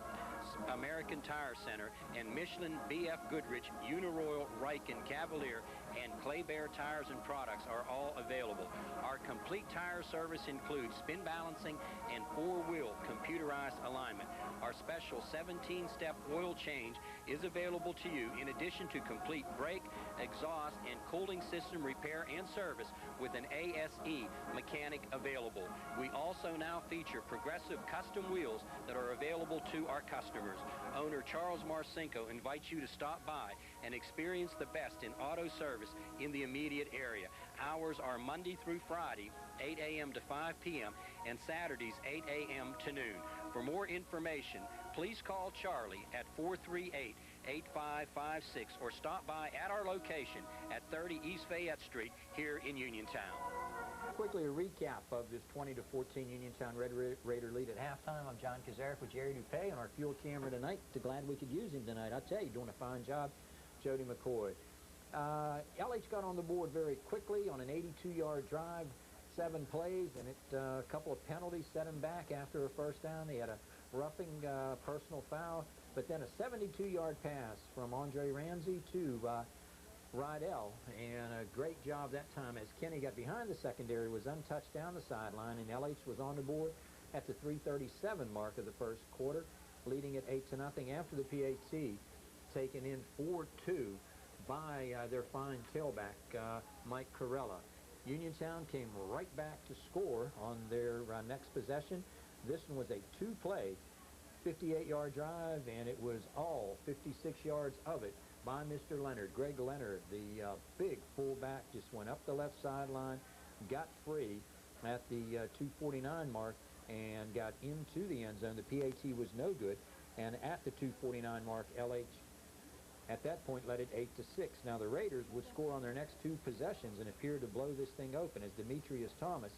American Tire Center, and Michelin, BF Goodrich, Uniroyal, Riken, Cavalier, and Clay Bear tires and products are all available. Our complete tire service includes spin balancing and 4-wheel computerized alignment. Our special 17-step oil change is available to you, in addition to complete brake, exhaust, and cooling system repair and service with an ASE mechanic available. We also now feature progressive custom wheels that are available to our customers. Owner Charles Marcinko invites you to stop by and experience the best in auto service in the immediate area. Hours are Monday through Friday, 8 a.m. to 5 p.m. and Saturdays, 8 a.m. to noon. For more information, please call Charlie at 438-8556 or stop by at our location at 30 East Fayette Street here in Uniontown. Quickly, a recap of this 20-14 Uniontown Red Raider lead at halftime. I'm John Kazarek with Jerry Dupay on our fuel camera tonight. Glad we could use him tonight. I tell you, doing a fine job, Jody McCoy. LH got on the board very quickly on an 82-yard drive, 7 plays, and a couple of penalties set him back after a first down. He had a roughing personal foul, but then a 72-yard pass from Andre Ramsey to Rydell, and a great job that time as Kenny got behind the secondary, was untouched down the sideline, and LH was on the board at the 3:37 mark of the first quarter, leading it 8-0 after the PAT, taken in 4-2 by their fine tailback, Mike Corella. Uniontown came right back to score on their next possession. This one was a 2-play 58-yard drive, and it was all 56 yards of it by Mr. Leonard. Greg Leonard, the big fullback, just went up the left sideline, got free at the 249 mark, and got into the end zone. The PAT was no good, and at the 249 mark, LH at that point led it 8-6. Now the Raiders would score on their next two possessions and appeared to blow this thing open as Demetrius Thomas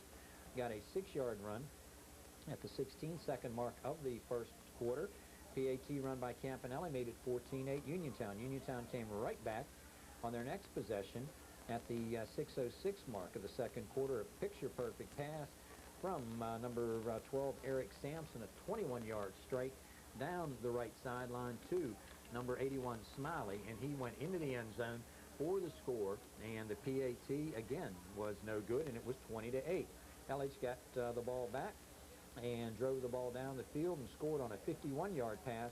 got a 6-yard run at the 16-second mark of the first quarter. PAT run by Campanelli made it 14-8 Uniontown. Uniontown came right back on their next possession at the 6:06 mark of the second quarter. A picture-perfect pass from number 12, Eric Sampson, a 21-yard strike down the right sideline to number 81, Smiley, and he went into the end zone for the score, and the PAT, again, was no good, and it was 20-8. LH got the ball back and drove the ball down the field and scored on a 51-yard pass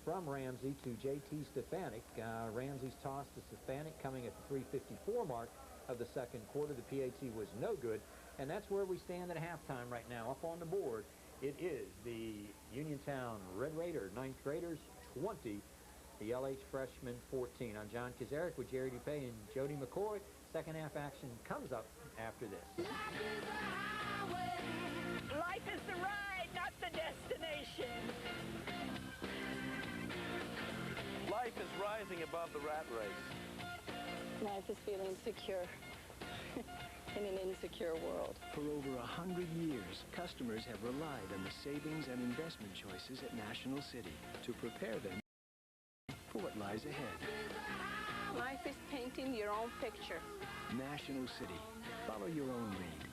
from Ramsey to J.T. Stefanik. Ramsey's toss to Stefanik coming at the 3:54 mark of the second quarter. The PAT was no good, and that's where we stand at halftime right now. Up on the board, it is the Uniontown Red Raider 9th graders 20, the LH freshmen 14. I'm John Kazarek with Jerry Dupay and Jody McCoy. Second half action comes up after this. Life is the ride, not the destination. Life is rising above the rat race. Life is feeling secure in an insecure world. For over 100 years, customers have relied on the savings and investment choices at National City to prepare them for what lies ahead. Life is painting your own picture. National City. Follow your own lead.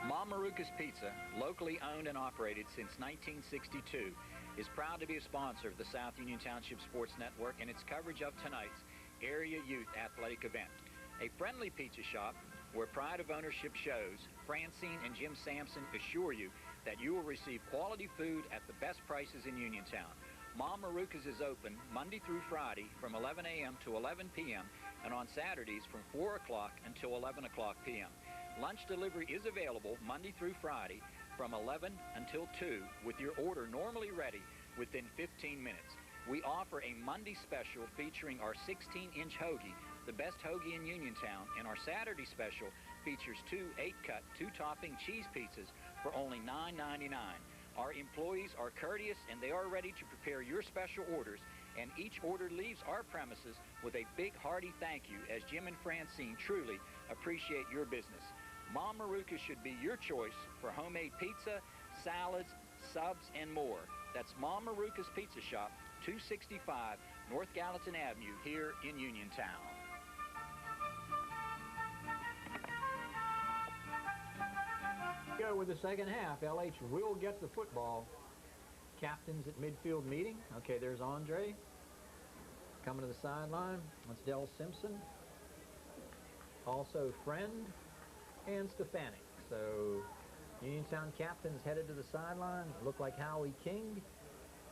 Mom Maruka's Pizza, locally owned and operated since 1962, is proud to be a sponsor of the South Union Township Sports Network and its coverage of tonight's Area Youth Athletic event. A friendly pizza shop where pride of ownership shows, Francine and Jim Sampson assure you that you will receive quality food at the best prices in Uniontown. Mom Maruka's is open Monday through Friday from 11 a.m. to 11 p.m. and on Saturdays from 4 o'clock until 11 o'clock p.m. Lunch delivery is available Monday through Friday from 11 until 2 with your order normally ready within 15 minutes. We offer a Monday special featuring our 16-inch hoagie, the best hoagie in Uniontown, and our Saturday special features two 8-cut, 2-topping cheese pizzas for only $9.99. Our employees are courteous and they are ready to prepare your special orders, and each order leaves our premises with a big hearty thank you as Jim and Francine truly appreciate your business. Mom Maruka should be your choice for homemade pizza, salads, subs, and more. That's Mom Maruka's Pizza Shop, 265 North Gallatin Avenue here in Uniontown. Go with the second half. LH will get the football. Captains at midfield meeting. Okay, there's Andre coming to the sideline. That's Del Simpson. Also Friend and Stefanik. So Uniontown captains headed to the sideline. Looked like Howie King.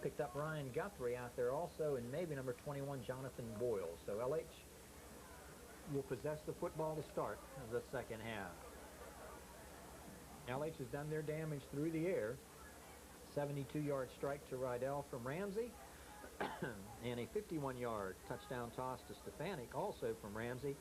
Picked up Ryan Guthrie out there also, and maybe number 21, Jonathan Boyle. So LH will possess the football to start the second half. LH has done their damage through the air. 72-yard strike to Rydell from Ramsey, and a 51-yard touchdown toss to Stefanik, also from Ramsey.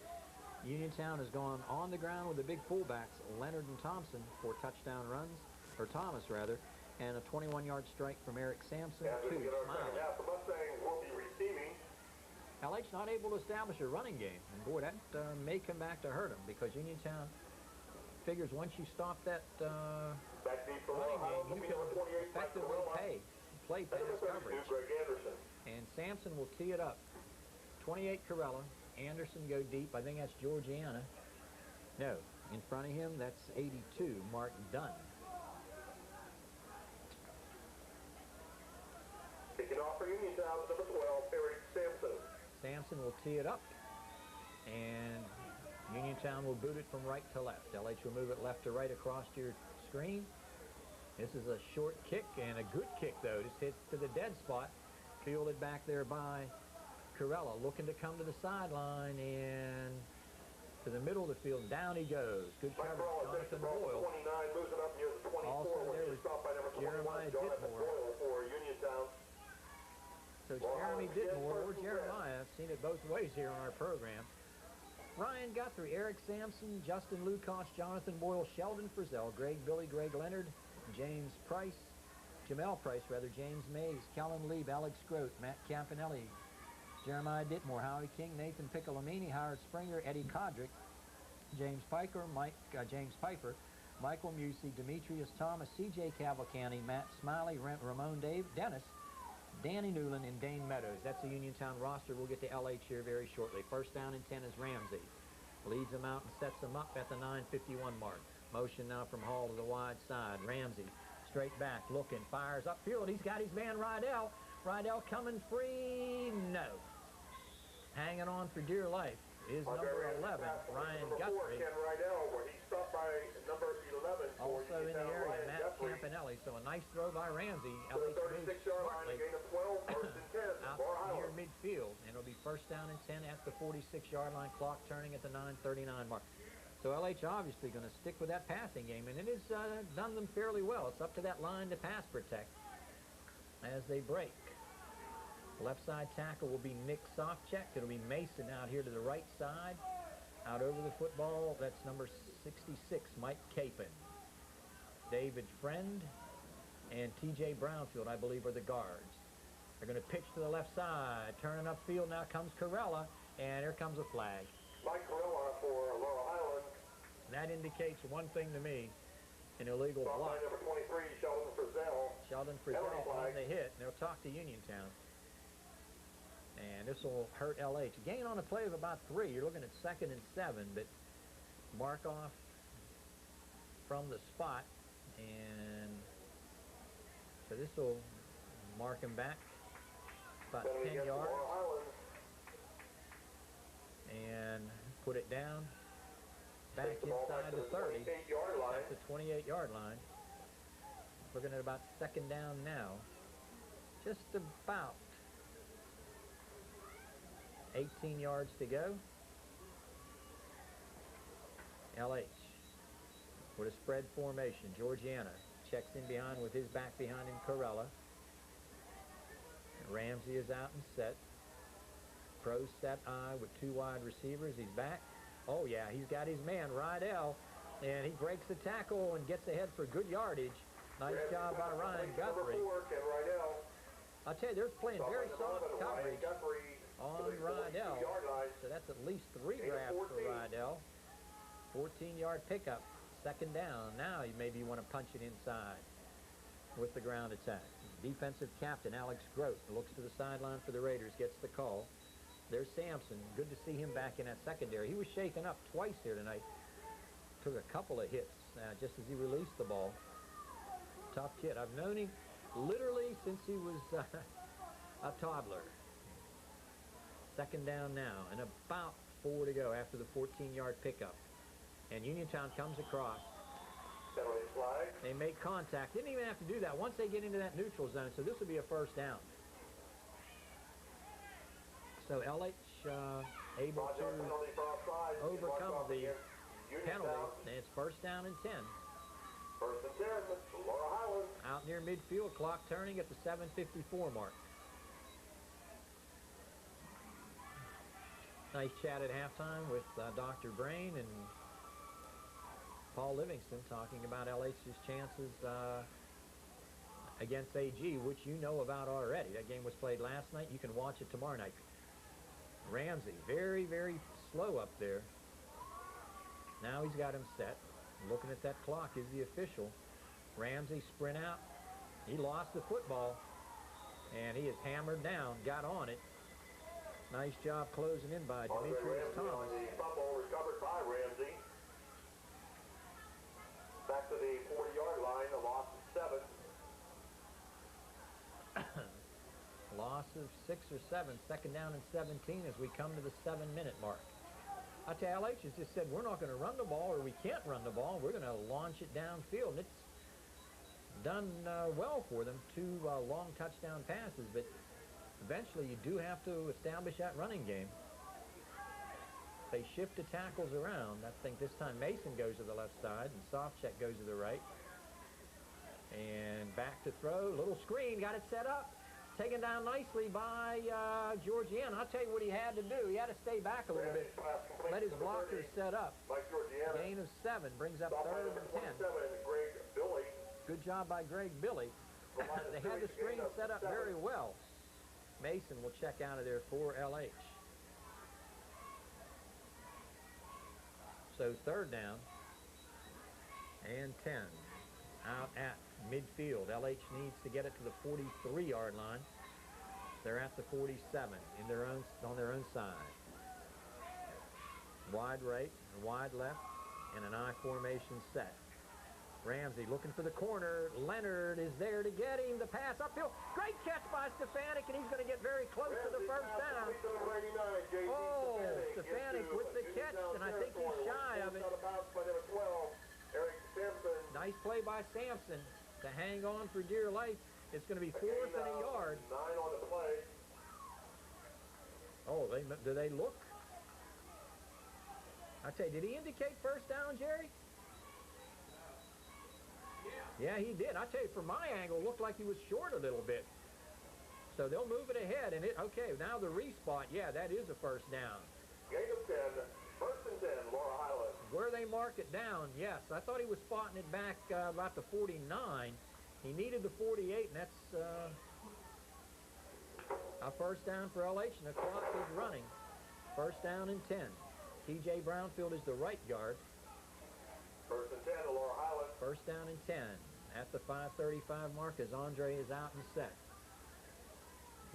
Uniontown has gone on the ground with the big fullbacks, Leonard and Thompson, for touchdown runs, or Thomas rather, and a 21-yard strike from Eric Sampson to Smiley. The Mustangs will be receiving. LH not able to establish a running game, and boy, that may come back to hurt them, because Uniontown figures once you stop that running game, you can effectively play pass coverage. And Sampson will tee it up. 28 Corella. Anderson go deep. I think that's Georgiana. No, in front of him, that's 82, Mark Dunn. Kicking off for Uniontown, number 12, Eric Sampson. Sampson will tee it up, and Uniontown will boot it from right to left. LH will move it left to right across your screen. This is a short kick, and a good kick, though. Just hit to the dead spot. Fielded back there by Corella, looking to come to the sideline, and to the middle of the field. Down he goes. Good coverage, Jonathan Boyle. Also, there was Jeremiah Jeremiah Jonathan Ditmore. Boyle for Uniontown. So Jeremy Ditmore or Jeremiah. I've seen it both ways here on our program. Ryan Guthrie, Eric Sampson, Justin Lukosh, Jonathan Boyle, Sheldon Frizzell, Greg Leonard, James Price, Jamel Price, James Mays, Kellen Lieb, Alex Grote, Matt Campanelli, Jeremiah Ditmore, Howie King, Nathan Piccolomini, Howard Springer, Eddie Kodrick, James Piper, Michael Musey, Demetrius Thomas, C.J. Cavalcanti, Matt Smiley, Ramon Dennis, Danny Newland, and Dane Meadows. That's the Uniontown roster. We'll get to LH here very shortly. First down and 10 is Ramsey. Leads them out and sets them up at the 9:51 mark. Motion now from Hall to the wide side. Ramsey straight back, looking, fires upfield. He's got his man Rydell. Rydell coming free. No. Hanging on for dear life is number 11, Ryan Guthrie. Ken Rydell, where he stopped by number 11 for Also in the Uniontown, area, Ryan Matt Guthrie. Campanelli. So a nice throw by Ramsey. To the LH moves 36-yard line, a smartly gain of 12, first and 10. out Laura near Highland. midfield, and it'll be first down and 10 at the 46-yard line. Clock turning at the 9:39 mark. So LH obviously going to stick with that passing game, and it has done them fairly well. It's up to that line to pass protect as they break. Left side tackle will be Nick Sofcheck. It'll be Mason out here to the right side. Out over the football, that's number 66, Mike Capon. David Friend and T.J. Brownfield, I believe, are the guards. They're going to pitch to the left side. Turning upfield, now comes Corella, and here comes a flag. Mike Corella for Laurel Highland. That indicates one thing to me, an illegal Stop block. by number 23, Sheldon Frizzell. Sheldon Frizzell on the hit, and they'll talk to Uniontown. And this will hurt LH. Gain on a play of about 3. You're looking at 2nd and 7, but mark off from the spot. And so this will mark him back about 10 yards. And put it down back inside the 30 at the 28-yard line. Looking at about 2nd down now. Just about 18 yards to go. LH with a spread formation. Georgiana checks in behind with his back behind him, Corella. Ramsey is out and set. Pro set eye with 2 wide receivers. He's back. Oh, yeah, he's got his man, Rydell, and he breaks the tackle and gets ahead for good yardage. Nice job by Ryan Guthrie. I'll tell you, they're playing very soft coverage on Rydell. So that's at least 3 grabs for Rydell. 14-yard pickup, 2nd down. Now you maybe want to punch it inside with the ground attack. Defensive captain Alex Grote looks to the sideline for the Raiders, gets the call. There's Sampson. Good to see him back in that secondary. He was shaken up twice here tonight. Took a couple of hits just as he released the ball. Tough kid. I've known him literally since he was a toddler. 2nd down now, and about 4 to go after the 14-yard pickup. And Uniontown comes across. They make contact. Didn't even have to do that once they get into that neutral zone, so this will be a first down. So LH able to overcome the penalty, and it's first down and 10. First and 10, Laurel Highland. Out near midfield, clock turning at the 7:54 mark. Nice chat at halftime with Dr. Brain and Paul Livingston talking about LH's chances against AG, which you know about already. That game was played last night. You can watch it tomorrow night. Ramsey, very, very slow up there. Now he's got him set. Looking at that clock is the official. Ramsey sprint out. He lost the football, and he is hammered down, got on it. Nice job closing in by Demetrius Thomas. The fumble recovered by Ramsey. Back to the 40-yard line, a loss of 7. Loss of 6 or 7, 2nd down and 17 as we come to the 7-minute mark. I tell you, LH has just said we're not going to run the ball, or we can't run the ball. We're going to launch it downfield. And it's done well for them. 2 long touchdown passes, but eventually you do have to establish that running game. They shift the tackles around. I think this time Mason goes to the left side and Sofcheck goes to the right. And back to to throw. Little screen, got it set up. Taken down nicely by Georgiana. I'll tell you what he had to do. He had to stay back a little bit. Let his blockers set up. Gain of 7 brings up 3rd and 10. Good job by Greg Billy. They had the screen set up very well. Mason will check out of there for LH. So 3rd down and 10 out at midfield. LH needs to get it to the 43-yard line. They're at the 47 on their own side. Wide right and wide left in an I formation set. Ramsey looking for the corner. Leonard is there to get him. The pass upfield. Great catch by Stefanik, and he's going to get very close to the first down. Oh, Stefanik with the catch, and I think he's shy of it. Nice play by Sampson to hang on for dear life. It's going to be 4th and a yard. 9 on the play. Oh, do they look? I tell you, did he indicate first down, Jerry? Yeah, he did. I tell you, from my angle, it looked like he was short a little bit. So they'll move it ahead, and okay, now the respot, yeah, that is a first down. Gain of 10, 1st and 10, Laura Highland. Where they mark it down, yes. I thought he was spotting it back about the 49. He needed the 48, and that's a first down for LH, and the clock is running. First down and 10. T.J. Brownfield is the right guard. 1st and 10 to Laura Highland. First down and 10 at the 5:35 mark as Andre is out and set.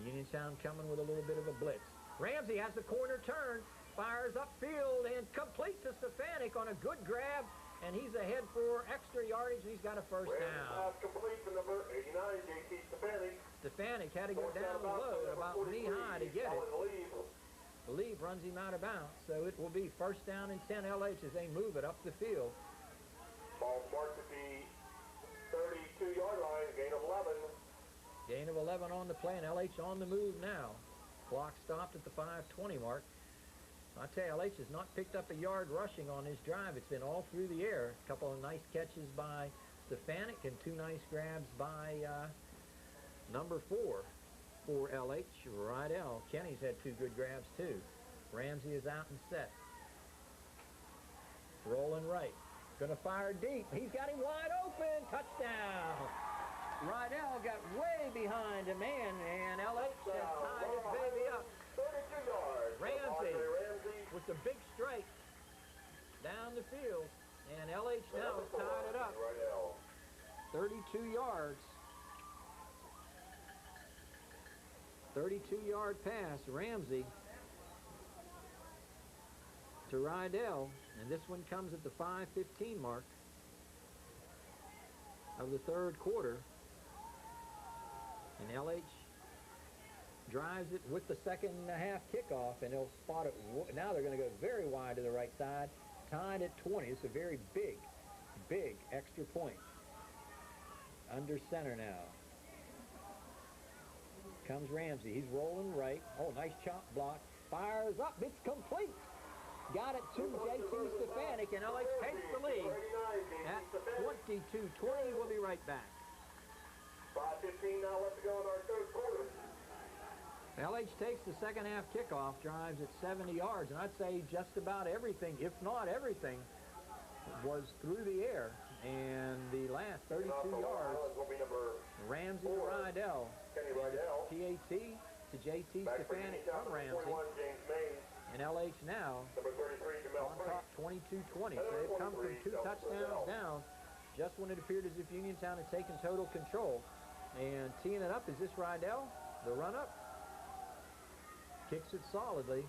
Uniontown coming with a little bit of a blitz. Ramsey has the corner turn, fires upfield and complete to Stefanik on a good grab, and he's ahead for extra yardage, and he's got a first down. Complete to number 89, J.T. Stefanik. Stefanik had to go down low about knee-high to get it. The lead runs him out of bounds, so it will be first down and 10 LH as they move it up the field. Ball marked at the 32-yard line, gain of 11. Gain of 11 on the play, and LH on the move now. Clock stopped at the 5:20 mark. I tell you, LH has not picked up a yard rushing on this drive. It's been all through the air. A couple of nice catches by Stefanik and 2 nice grabs by number 4 for LH, Rydell. Kenny's had 2 good grabs too. Ramsey is out and set. Rolling right. Gonna fire deep. He's got him wide open. Touchdown. Rydell got way behind a man, and LH has tied his baby up. 32 yards. Ramsey with the big strike down the field, and LH now has tied it up. 32 yards. 32-yard pass, Ramsey to Rydell, and this one comes at the 5:15 mark of the 3rd quarter. And LH drives it with the second half kickoff, and they'll spot it. Now they're going to go very wide to the right side, tied at 20. It's a very big, big extra point. Under center now. Comes Ramsey. He's rolling right. Oh, nice chop block. Fires up. It's complete. Got it to J.T. Stefanik, and LH takes the lead at 22-20. We'll be right back. 5:15 now left to go in our 3rd quarter. LH takes the second half kickoff, drives at 70 yards, and I'd say just about everything, if not everything, was through the air. And the last 32 yards, Ramsey to Rydell. PAT to J.T. Stefanik from Ramsey. And LH now on top 22-20. So they've come from 2 touchdowns down just when it appeared as if Uniontown had taken total control. And teeing it up is this Rydell. The run-up. Kicks it solidly.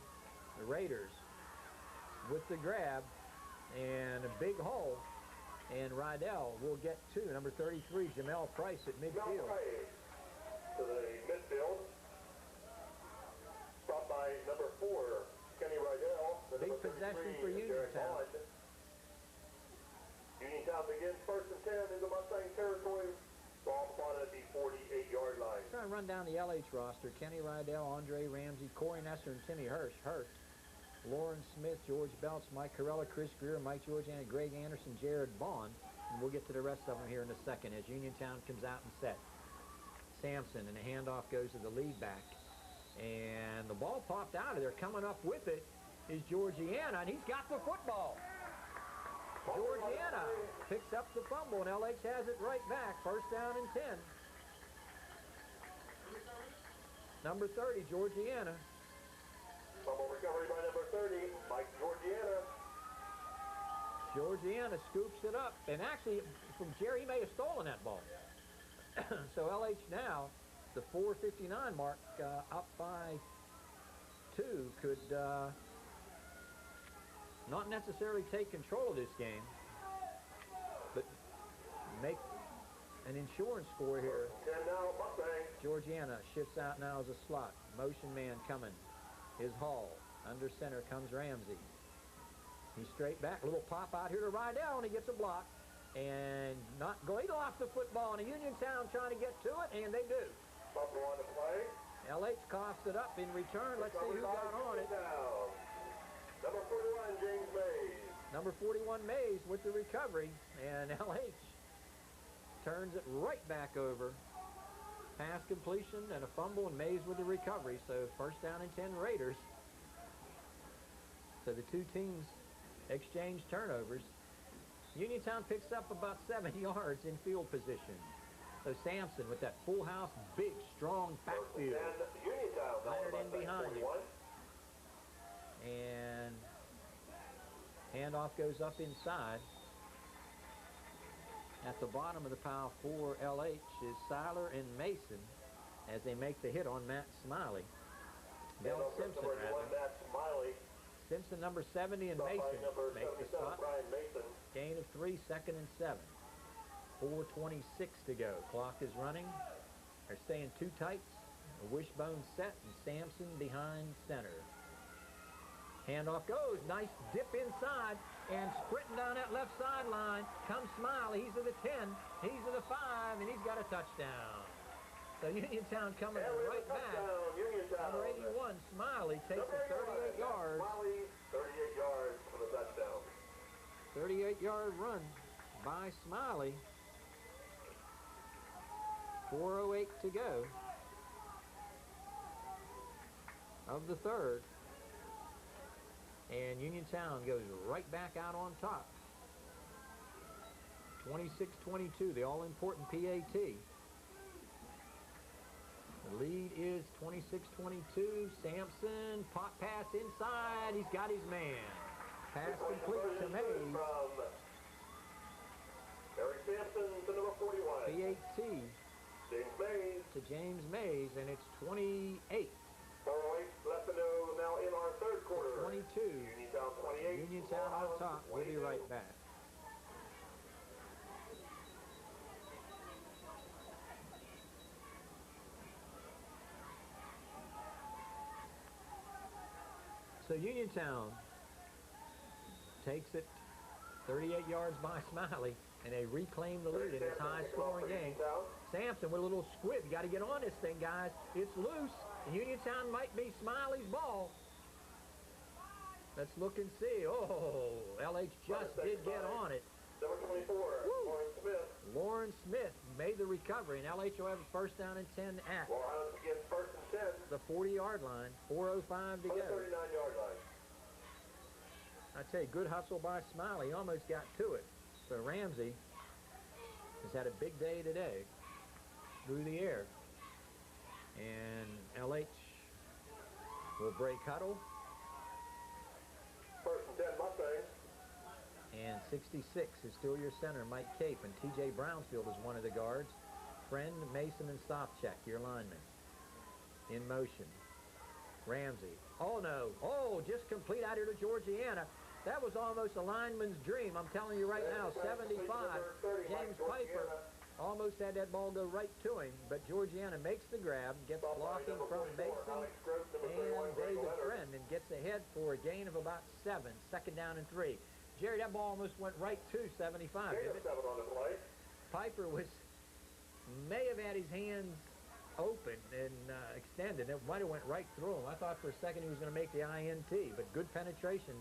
The Raiders with the grab. And a big hole. And Rydell will get 2. Number 33, Jamel Price at midfield. To the midfield. Stopped by number 4, Kenny Rydell. Big possession for Uniontown. Uniontown begins 1st and 10 into Mustang territory. Ball spotted at the 48-yard line. Try and run down the LH roster. Kenny Rydell, Andre Ramsey, Corey Nesser, and Timmy Hurst. Lauren Smith, George Belts, Mike Carella, Chris Greer, Mike Georgiana, Greg Anderson, Jared Bond. And we'll get to the rest of them here in a second as Uniontown comes out and set. Sampson, and the handoff goes to the lead back. And the ball popped out of there. Coming up with it is Georgiana, and he's got the football. Georgiana picks up the fumble, and LH has it right back. First down and 10. Number 30, Georgiana. Fumble recovery by number 30, Mike Georgiana. Georgiana scoops it up, and actually, from Jerry, he may have stolen that ball. So LH now, the 4:59 mark, up by 2, could not necessarily take control of this game, but make an insurance score here. 10 now, Mustang. Georgiana shifts out now as a slot. Motion man coming is Hall. Under center comes Ramsey. He's straight back. A little pop out here to Rydell, and he gets a block. And not going off the football, and Uniontown trying to get to it, and they do. Fumble on the play. LH coughs it up in return. Let's see who got on it. Number 41, James Mays. Number 41, Mays, with the recovery, and LH turns it right back over. Pass completion and a fumble, and Mays with the recovery. So first down and 10 Raiders. So the two teams exchange turnovers. Uniontown picks up about 7 yards in field position. So Sampson with that full house, big, strong backfield. Uniontown, Leonard in behind him. 41. And handoff goes up inside. At the bottom of the pile for LH is Seiler and Mason as they make the hit on Matt Smiley. Bill Simpson, rather. Matt Smiley. Simpson, number 70, and Mason make the spot. Brian Mason. Gain of 3, second and 7. 4:26 to go. Clock is running. They're staying two tights. A wishbone set, and Sampson behind center. Handoff goes. Nice dip inside, and sprinting down that left sideline comes Smiley. He's to the 10. He's to the 5, and he's got a touchdown. So Uniontown coming right back. Number 81, Smiley, takes it 38 yards. Smiley, 38 yards for the touchdown. 38-yard run by Smiley. 4:08 to go of the third. And Uniontown goes right back out on top. 26-22, the all-important PAT. The lead is 26-22. Sampson, pop pass inside. He's got his man. Pass complete to Mays. Eric Sampson to number 41. PAT James Mays. to James Mays, and it's 28. 4:08 left to go now in our third quarter. 22. Uniontown 28. Uniontown on top. We'll be right back. So Uniontown takes it 38 yards by Smiley, and they reclaim the lead in this high-scoring game. Sampson with a little squib. You got to get on this thing, guys. It's loose. Uniontown might be Smiley's ball. Let's look and see. Oh, LH just did get on it. Number 24, Lauren Smith. Lauren Smith made the recovery, and LH will have a first down and 10 at Well, Islands again, first and 10. the 40-yard line. 4:05 to On the go. 39-yard line. I tell you, good hustle by Smiley. Almost got to it. So Ramsey has had a big day today through the air. And LH will break huddle. First and 10 Mustangs. And 66 is still your center, Mike Cape. And T.J. Brownfield is one of the guards. Friend, Mason, and Sopchak, your linemen. In motion. Ramsey. Oh, no. Oh, just complete out here to Georgiana. That was almost a lineman's dream. I'm telling you right now, 75. James Piper almost had that ball go right to him, but Georgiana makes the grab, gets blocking from Mason and David Friend, and gets ahead for a gain of about 7. Second down and 3. Jerry, that ball almost went right to 75, didn't it? 7 on the play. Piper may have had his hands open and extended. It might have went right through him. I thought for a second he was going to make the INT, but good penetration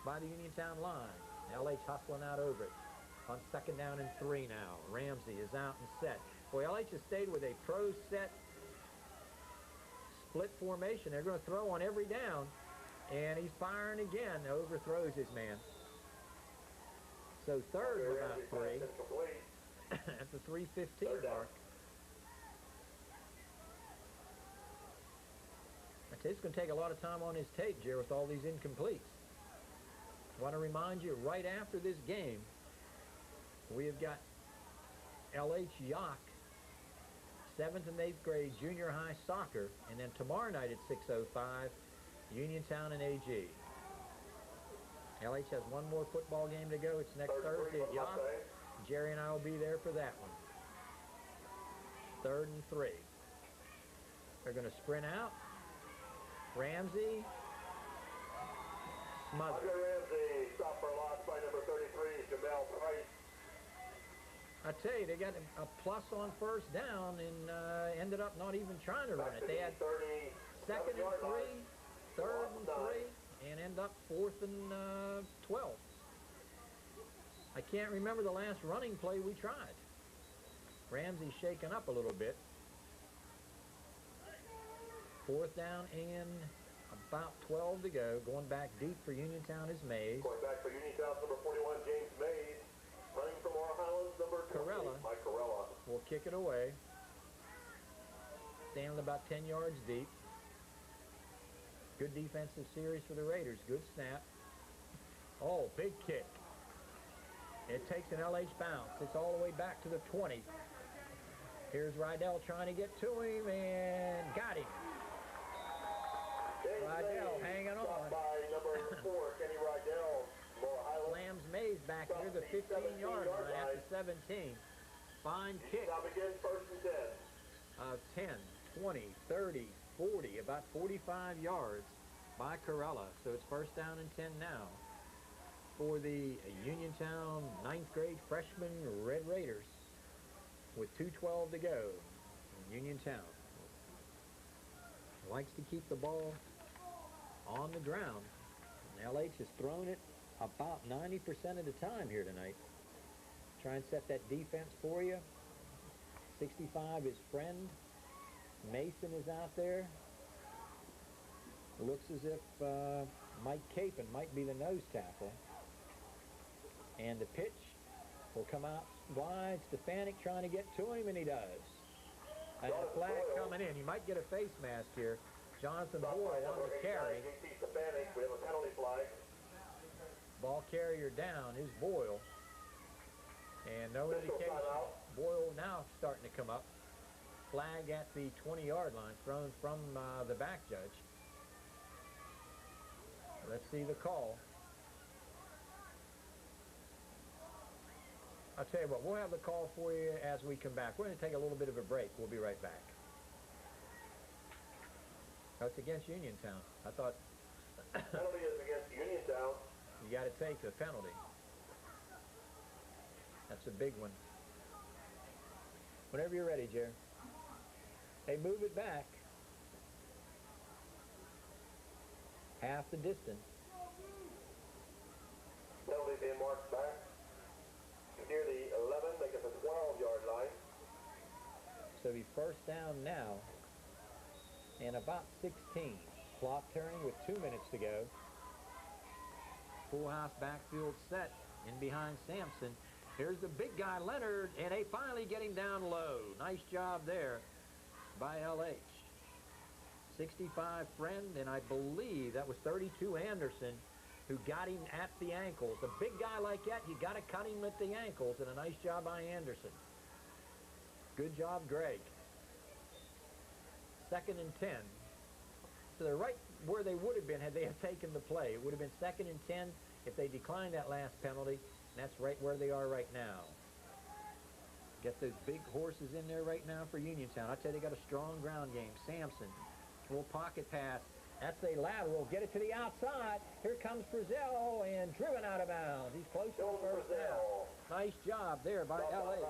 by the Uniontown line. LH hustling out over it. On second down and 3 now. Ramsey is out and set. Boy, LH has stayed with a pro set split formation. They're going to throw on every down. And he's firing again. Overthrows his man. So third and about 3. At the 3:15 mark. I tell you, it's going to take a lot of time on his tape, Jerry, with all these incompletes. I want to remind you, right after this game, we have got LH Yock, 7th and 8th grade junior high soccer, and then tomorrow night at 6:05, Uniontown and AG. LH has one more football game to go. It's next Thursday at Yock. Jerry and I will be there for that one. 3rd and 3. They're going to sprint out. Ramsey. Smothered. Ramsey, stop for a loss by number 33, Jamel Price. I tell you, they got a plus on first down and ended up not even trying to run it. They had 2nd and 3, 3rd and 3, and end up 4th and 12. I can't remember the last running play we tried. Ramsey's shaken up a little bit. 4th down and about 12 to go. Going back deep for Uniontown is Mays. Going back for Uniontown, number 41, James Mays. Running from Laurel Highlands, number 20, Mike Corella. Will kick it away. Standing about 10 yards deep. Good defensive series for the Raiders. Good snap. Oh, big kick. It takes an LH bounce. It's all the way back to the 20. Here's Rydell trying to get to him and got him. Rydell hanging on. By number 4, Kenny Rydell, Laurel Highlands. Slams Mays back near the 15-yard line at the 17. Fine kick. Now begins 1st and 10. 10, 20, 30, 40, about 45 yards by Corella. So it's 1st down and 10 now for the Uniontown 9th grade freshman Red Raiders with 2:12 to go. Uniontown likes to keep the ball on the ground. And LH has thrown it about 90% of the time here tonight. Try and set that defense for you. 65 is Friend. Mason is out there. It looks as if Mike Capon might be the nose tackle. And the pitch will come out wide. Stefanik trying to get to him, and he does. And a flag coming in. You might get a face mask here. Jonathan Boyle on the carry. We have a penalty flag. Ball carrier down is Boyle. And no indication. Boyle now starting to come up. Flag at the 20-yard line, thrown from the back judge. Let's see the call. I'll tell you what, we'll have the call for you as we come back. We're going to take a little bit of a break. We'll be right back. That's against Uniontown. I thought... Penalty is against Uniontown. You got to take the penalty. That's a big one. Whenever you're ready, Jerry. Hey, move it back. Half the distance. Penalty being marked back. Near the 11, make it the 12-yard line. So be 1st down now. And about 16. Clock turning with 2 minutes to go. Full house backfield set. In behind Sampson. Here's the big guy, Leonard, and they finally get him down low. Nice job there by LH. 65 Friend, and I believe that was 32 Anderson who got him at the ankles. A big guy like that, you got to cut him at the ankles, and a nice job by Anderson. Good job, Greg. 2nd and 10. So they're right where they would have been had they have taken the play. It would have been 2nd and 10 if they declined that last penalty, and that's right where they are right now. Get those big horses in there right now for Uniontown. I tell you, they got a strong ground game. Sampson, little pocket pass. That's a lateral. Get it to the outside. Here comes Frizzell and driven out of bounds. He's close to the 1st down. Nice job there by LH.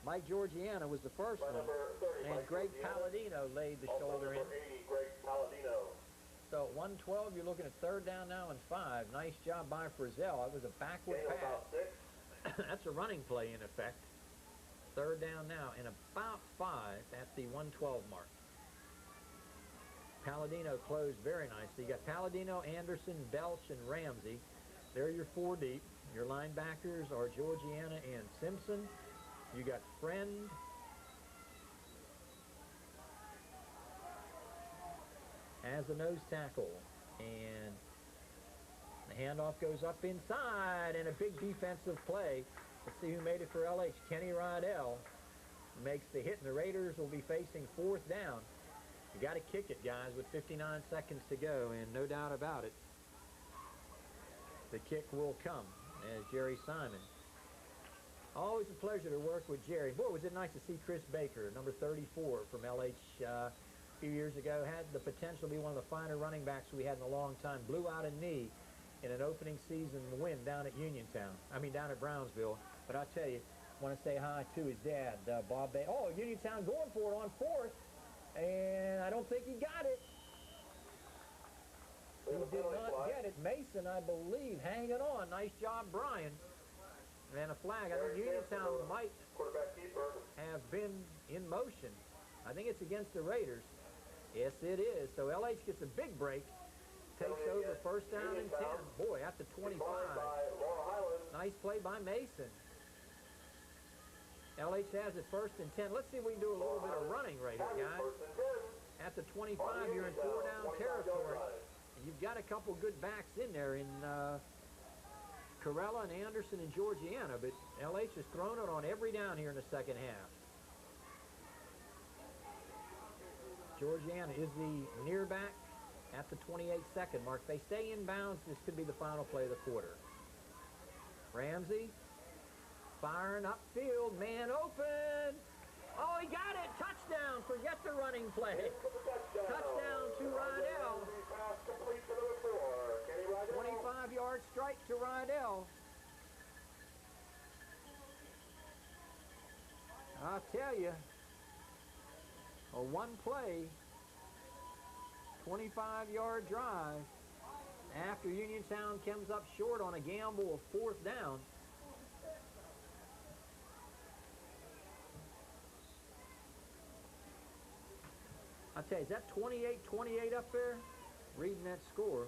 Mike Georgiana was the first one. And Greg Palladino laid the shoulder in. Greg Palladino. So at 112, you're looking at 3rd down now and 5. Nice job by Frizzell. That was a backward pass. That's a running play in effect. Third down now, and about 5 at the 112 mark. Palladino closed very nicely. You got Palladino, Anderson, Belch, and Ramsey. They're your 4 deep. Your linebackers are Georgiana and Simpson. You got Friend. As a nose tackle. And the handoff goes up inside, and a big defensive play. Let's see who made it for LH. Kenny Rydell makes the hit, and the Raiders will be facing 4th down. You got to kick it, guys, with 59 seconds to go, and no doubt about it, the kick will come as Jerry Simon. Always a pleasure to work with Jerry. Boy, was it nice to see Chris Baker, number 34 from LH a few years ago. Had the potential to be one of the finer running backs we had in a long time. Blew out a knee in an opening season win down at Uniontown. I mean, down at Brownsville. But I tell you, want to say hi to his dad, Bob Bay. Oh, Uniontown going for it on 4th. And I don't think he got it. He did not get it. Mason, I believe, hanging on. Nice job, Brian. And a flag. I think Uniontown might have been in motion. I think it's against the Raiders. Yes, it is. So LH gets a big break. Takes over 1st down and 10. Boy, at the 25. Nice play by Mason. LH has it 1st and 10. Let's see if we can do a little bit of running right here, guys. At the 25, you're in 4-down territory. You've got a couple good backs in there in Corella and Anderson and Georgiana, but LH has thrown it on every down here in the second half. Georgiana is the near back at the 28-second mark. They stay in bounds. This could be the final play of the quarter. Ramsey firing upfield, man open. Oh, he got it. Touchdown. Forget the running play. Touchdown to Rydell. 25-yard strike to Rydell. I'll tell you, a one-play, 25-yard drive after Uniontown comes up short on a gamble of 4th down. I'll tell you, is that 28-28 up there? Reading that score.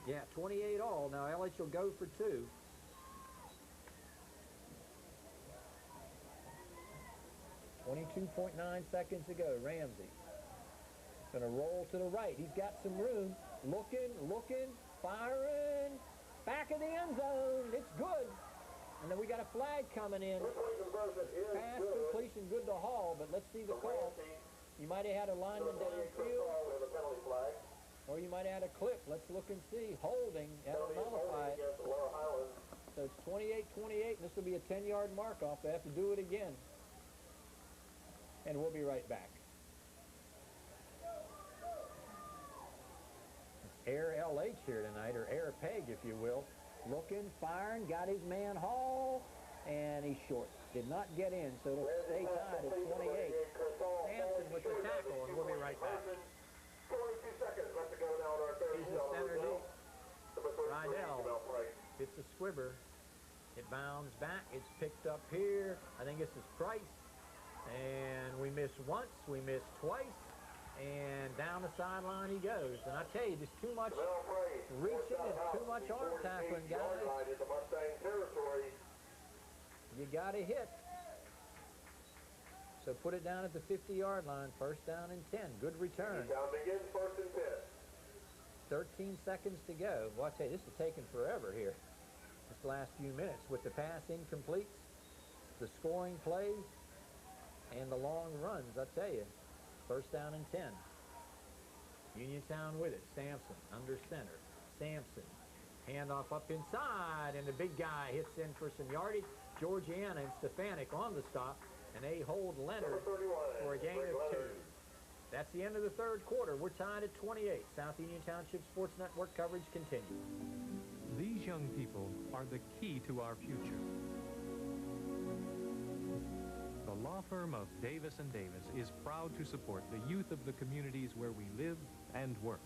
Yeah, 28 all. Now LH will go for 2. .9 seconds to go. Ramsey going to roll to the right. He's got some room. Looking, firing. Back of the end zone. It's good. And then we got a flag coming in. Pass completion good to Hall, but let's see the call. You might have had a lineman downfield, or you might have had a clip. Let's look and see. Holding, that'll nullify it. So it's 28-28, and this will be a 10-yard mark-off. They have to do it again. And we'll be right back. It's Air LH here tonight, or Air Peg, if you will. Looking, firing, got his man Hall, and he's short. Did not get in, so it'll stay tied at 28. Hanson with the tackle, and we'll be right back. 22 seconds left to go now on our third. He's the center deep. Rydell hits a squibber. It bounds back. It's picked up here. I think this is Price. And we miss once. We miss twice. And down the sideline he goes. And I tell you, just too much reaching and too much arm tackling, guys. You got to hit. So put it down at the 50-yard line. 1st down and 10. Good return. Down begins 1st and 10. 13 seconds to go. Well, I tell you, this is taking forever here. This last few minutes with the pass incompletes, the scoring plays, and the long runs. I tell you, 1st down and 10. Uniontown with it. Sampson under center. Sampson. Handoff up inside, and the big guy hits in for some yardage. Georgiana and Stefanik on the stop, and they hold Leonard for a gain of 2. That's the end of the 3rd quarter. We're tied at 28. South Union Township Sports Network coverage continues. These young people are the key to our future. The law firm of Davis & Davis is proud to support the youth of the communities where we live and work.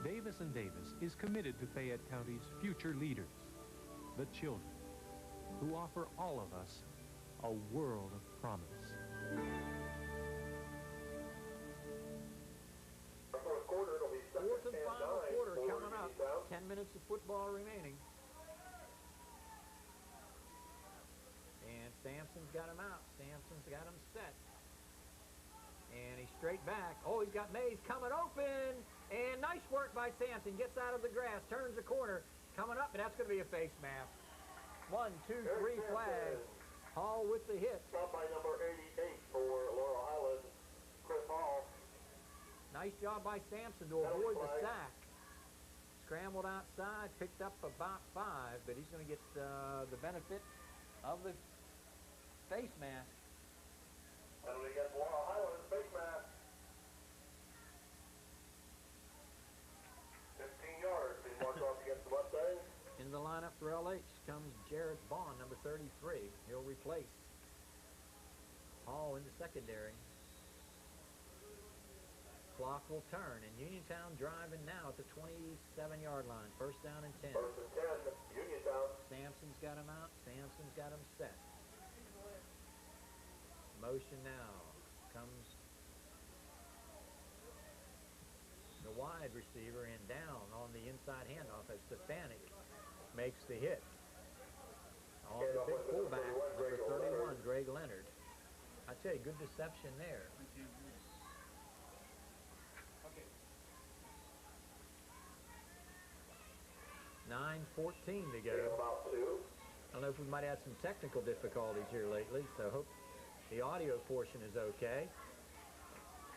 Davis & Davis is committed to Fayette County's future leaders, the children. who offer all of us a world of promise. Fourth quarter, it'll be second Fourth and and final 9 quarter for coming up. Uniontown. 10 minutes of football remaining. And Sampson's got him out. Sampson's got him set. And he's straight back. Oh, he's got Mays coming open. And nice work by Sampson. Gets out of the grass, turns the corner. Coming up, and that's going to be a face mask. 1, 2, 3 flags. Hall with the hit. Stop by number 88 for Laurel Highlands, Chris Hall. Nice job by Sampson to avoid the sack. Scrambled outside, picked up about 5, but he's going to get the benefit of the face mask. Penalty against Laurel Highlands, face mask. 15 yards, being marked off against the Mustangs. In the lineup for LH comes Jared Bond, number 33. He'll replace Hall in the secondary. Clock will turn, and Uniontown driving now at the 27-yard line. First down and 10. First and 10, Uniontown. Sampson's got him out. Sampson's got him set. Motion now comes the wide receiver, and down on the inside handoff as Stefanik makes the hit. On the big fullback, number 31, Greg Leonard. I tell you, good deception there. 9:14 to go. About 2. I don't know if we might have had some technical difficulties here lately, so hope the audio portion is okay.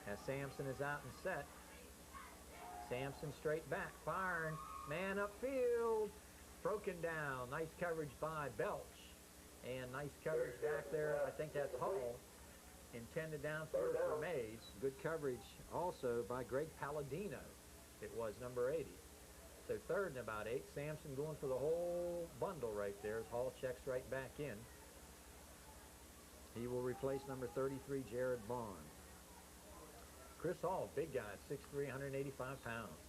As Sampson is out and set. Sampson straight back, firing, man upfield, broken down. Nice coverage by Belch, and nice coverage back there. I think that's Hall, intended downfield for Mays. Good coverage also by Greg Palladino. It was number 80. So third and about 8. Sampson going for the whole bundle right there as Hall checks right back in. He will replace number 33, Jared Bond. Chris Hall, big guy, 6'3", 185 pounds.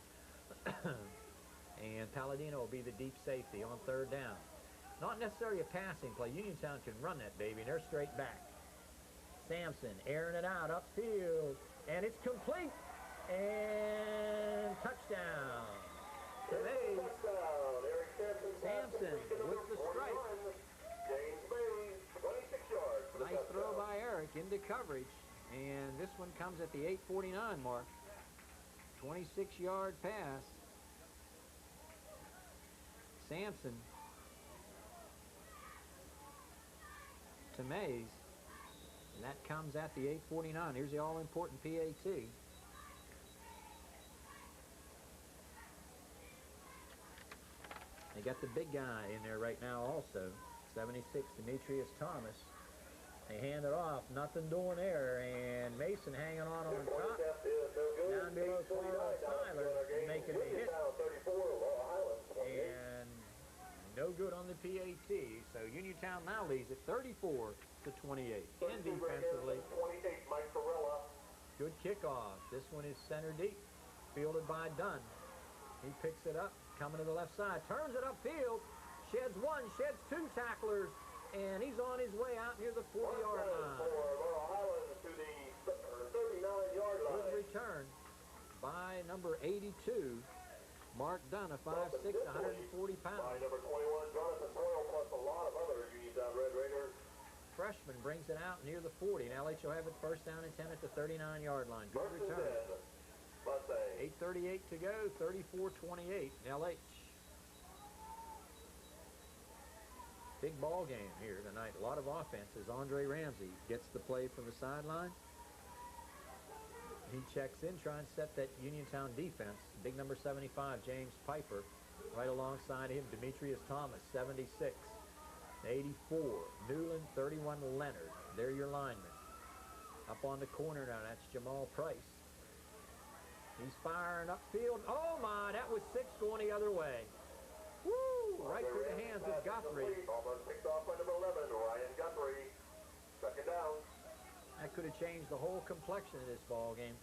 And Palladino will be the deep safety on third down. Not necessarily a passing play. Uniontown can run that baby, and they're straight back. Sampson airing it out upfield, and it's complete. And touchdown. Today, Sampson with the strike. James Mays, 26 yards for the Nice throw touchdown. by Eric into coverage. And this one comes at the 8:49 mark. 26-yard pass. Sampson to Mays. And that comes at the 8:49. Here's the all-important PAT. They got the big guy in there right now also. 76, Demetrius Thomas. They hand it off, nothing doing there, and Mason hanging on top. Down below Carl Tyler, making the hit. And no good on the PAT. So Uniontown now leads at 34-28. And defensively, good kickoff. This one is center deep, fielded by Dunn. He picks it up, coming to the left side, turns it upfield, sheds one, sheds 2 tacklers, and he's on his way out near the 40-yard line. Good return by number 82, Mark Dunn, a 5'6", 140 pounds. Number 21, Jonathan Boyle, plus a lot of other Uniontown Red Raiders. Freshman brings it out near the 40, and LH will have it first down and 10 at the 39-yard line. Good return. 8:38 to go, 34-28, LH. Big ball game here tonight. A lot of offenses. Andre Ramsey gets the play from the sideline. He checks in, trying to set that Uniontown defense. Big number 75, James Piper, right alongside him. Demetrius Thomas, 76. 84, Newland, 31, Leonard. They're your linemen. Up on the corner now, that's Jamal Price. He's firing upfield. Oh my, that was 6 going the other way. Woo! Right through the hands of Guthrie. Almost picked off by number 11, Ryan Guthrie. Second down. That could have changed the whole complexion of this ball game.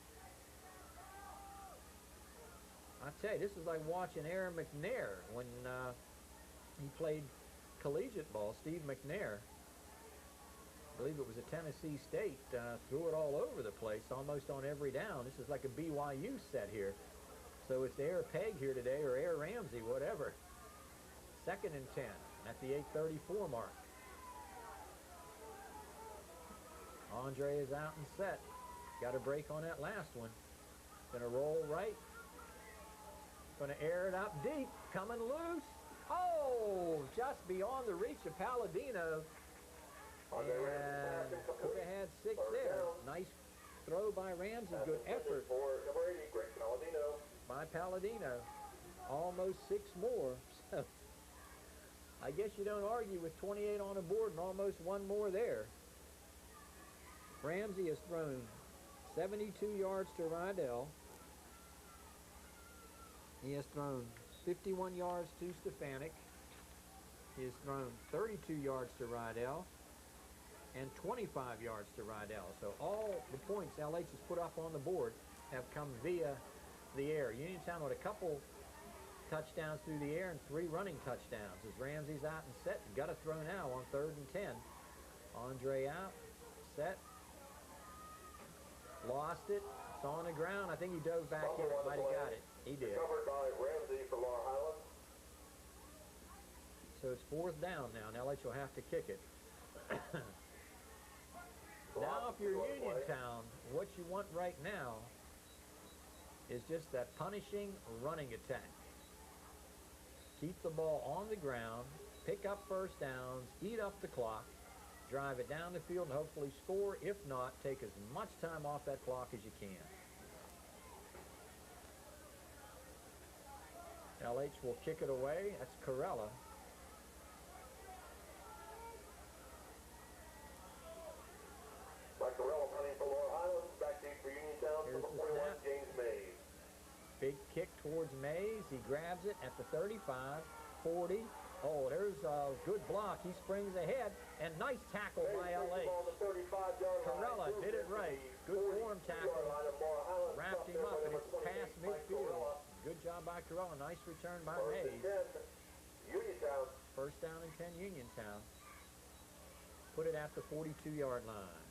I tell you, this is like watching Aaron McNair when he played collegiate ball. Steve McNair, I believe it was a Tennessee State, threw it all over the place, almost on every down. This is like a BYU set here. So it's Air Peg here today, or Air Ramsey, whatever. 2nd and 10 at the 8:34 mark. Andre is out and set. Got a break on that last one. Gonna roll right. Gonna air it up deep. Coming loose. Oh, just beyond the reach of Palladino. And could have had 6 there. Nice throw by Ramsey. Good effort by Palladino. Almost 6 more. So I guess you don't argue with 28 on the board and almost 1 more there. Ramsey has thrown 72 yards to Rydell. He has thrown 51 yards to Stefanik. He has thrown 32 yards to Rydell and 25 yards to Rydell. So all the points LH has put up on the board have come via the air. Uniontown with a couple touchdowns through the air and 3 running touchdowns. As Ramsey's out and set, got to throw now on 3rd and 10. Andre out, set. Lost it. It's on the ground. I think he dove back in. Might have got it. He did. Covered by Ramsey for Laurel Highlands. So it's 4th down now, and LH will have to kick it. Now, if you're Uniontown, what you want right now is just that punishing running attack. Keep the ball on the ground, pick up 1st downs, eat up the clock, drive it down the field, and hopefully score. If not, take as much time off that clock as you can. LH will kick it away. That's Corella. Mike Corella punting for Laurel Highlands. Back deep for Uniontown. Here's Number the 41, snap. James Mays. Big kick towards Mays. He grabs it at the 35, 40. Oh, there's a good block. He springs ahead, and nice tackle by LH. Corella did it right. Good form tackle. Wrapped him up, and it's past midfield. Good job by Corella. Nice return by Mays. 1st down and 10, Uniontown. Put it at the 42-yard line.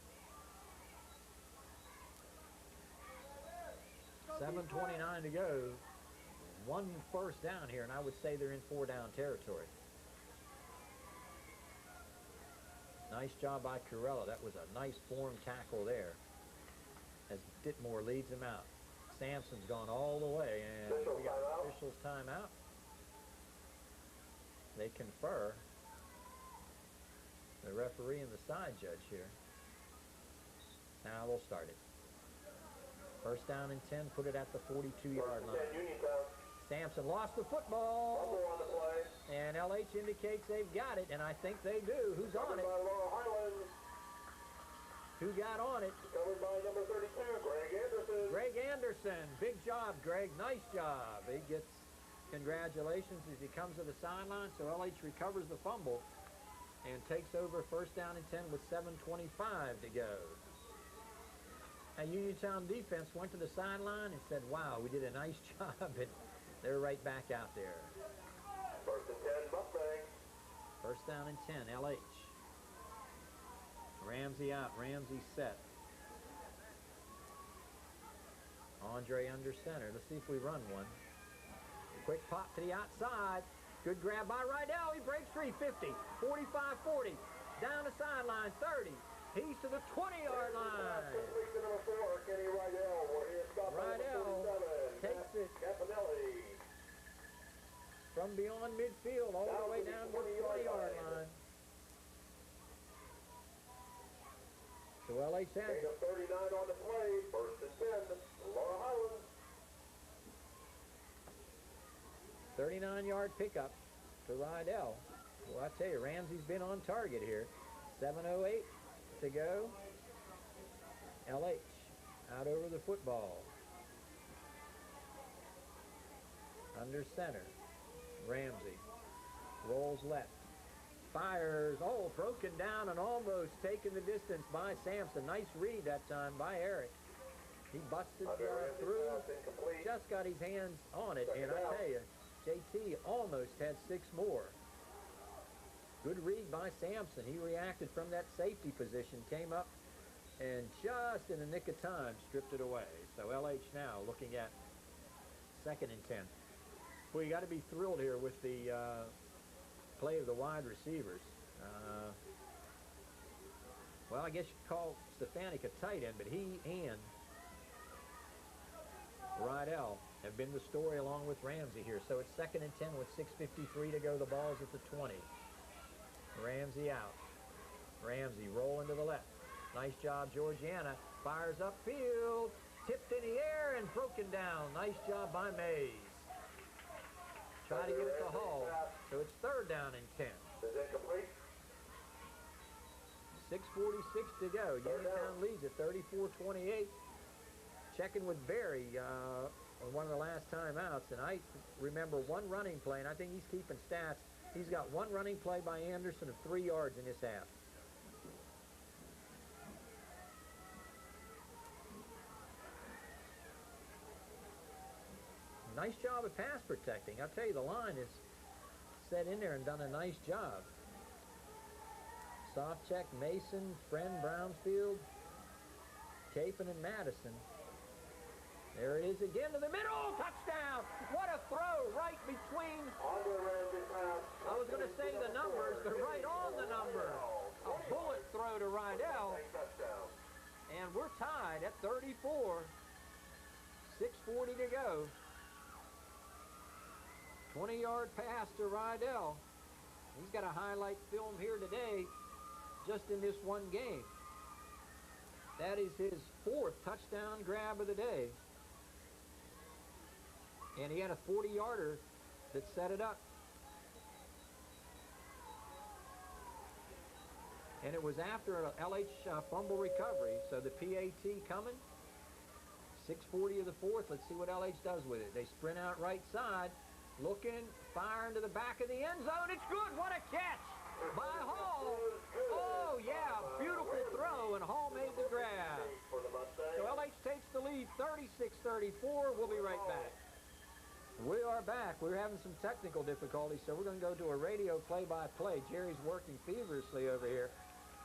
7:29 to go. 1 first down here, and I would say they're in 4-down territory. Nice job by Corella. That was a nice form tackle there as Ditmore leads him out. Sampson's gone all the way, and we got officials timeout. They confer. The referee and the side judge here. Now they'll start it. 1st down and 10, put it at the 42-yard line. Sampson lost the football, and LH indicates they've got it, and I think they do. Who's on it? Who got on it? Covered by number 32, Greg Anderson. Greg Anderson. Big job, Greg. Nice job. He gets congratulations as he comes to the sideline. So LH recovers the fumble and takes over 1st down and 10 with 7:25 to go. And Uniontown defense went to the sideline and said, wow, we did a nice job, and they're right back out there. 1st and 10, Mustang. 1st down and 10, LH. Ramsey out, Ramsey set. Andre under center. Let's see if we run one. Quick pop to the outside. Good grab by Rydell. He breaks free. 50, 45, 40. Down the sideline, 30. He's to the 20-yard line. Rydell takes it from beyond midfield all the way down to the 20-yard line. So LH has it. 39 on the play. 1st and 10, Laurel Highlands. 39-yard pickup to Rydell. Well, I tell you, Ramsey's been on target here. 7:08 to go. LH out over the football. Under center. Ramsey rolls left. Fires. Oh, broken down and almost taken the distance by Sampson. Nice read that time by Eric. He busted through. Just got his hands on it. And I tell you, JT almost had 6 more. Good read by Sampson. He reacted from that safety position, came up, and just in the nick of time stripped it away. So LH now looking at 2nd and 10. Well, you got to be thrilled here with the play of the wide receivers. Well, I guess you could call Stefanik a tight end, but he and Rydell have been the story along with Ramsey here. So it's 2nd and 10 with 6:53 to go. The ball's at the 20. Ramsey out. Ramsey rolling to the left. Nice job, Georgiana. Fires upfield. Tipped in the air and broken down. Nice job by Mays. Try to get it to Hall. So it's 3rd down and 10. Is that complete? 6:46 to go. Uniontown leads at 34-28. Checking with Barry on one of the last timeouts, and I remember one running play, and I think he's keeping stats. He's got one running play by Anderson of 3 yards in this half. Nice job of pass protecting. I'll tell you, the line is set in there and done a nice job. Soft check, Mason, Friend, Brownsfield, Chapin, and Madison. There it is again to the middle. Touchdown. What a throw right between. I was going to say the numbers, but right on the number. A bullet throw to Rydell. And we're tied at 34. 6:40 to go. 20-yard pass to Rydell. He's got a highlight film here today just in this one game. That is his 4th touchdown grab of the day. And he had a 40-yarder that set it up. And it was after an LH fumble recovery. So the PAT coming. 6:40 of the 4th. Let's see what LH does with it. They sprint out right side. Looking, firing to the back of the end zone. It's good. What a catch by Hall. Oh, yeah, beautiful throw, and Hall made the grab. So LH takes the lead 36-34. We'll be right back. We are back. We're having some technical difficulties, so we're going to go to a radio play-by-play. Jerry's working feverishly over here.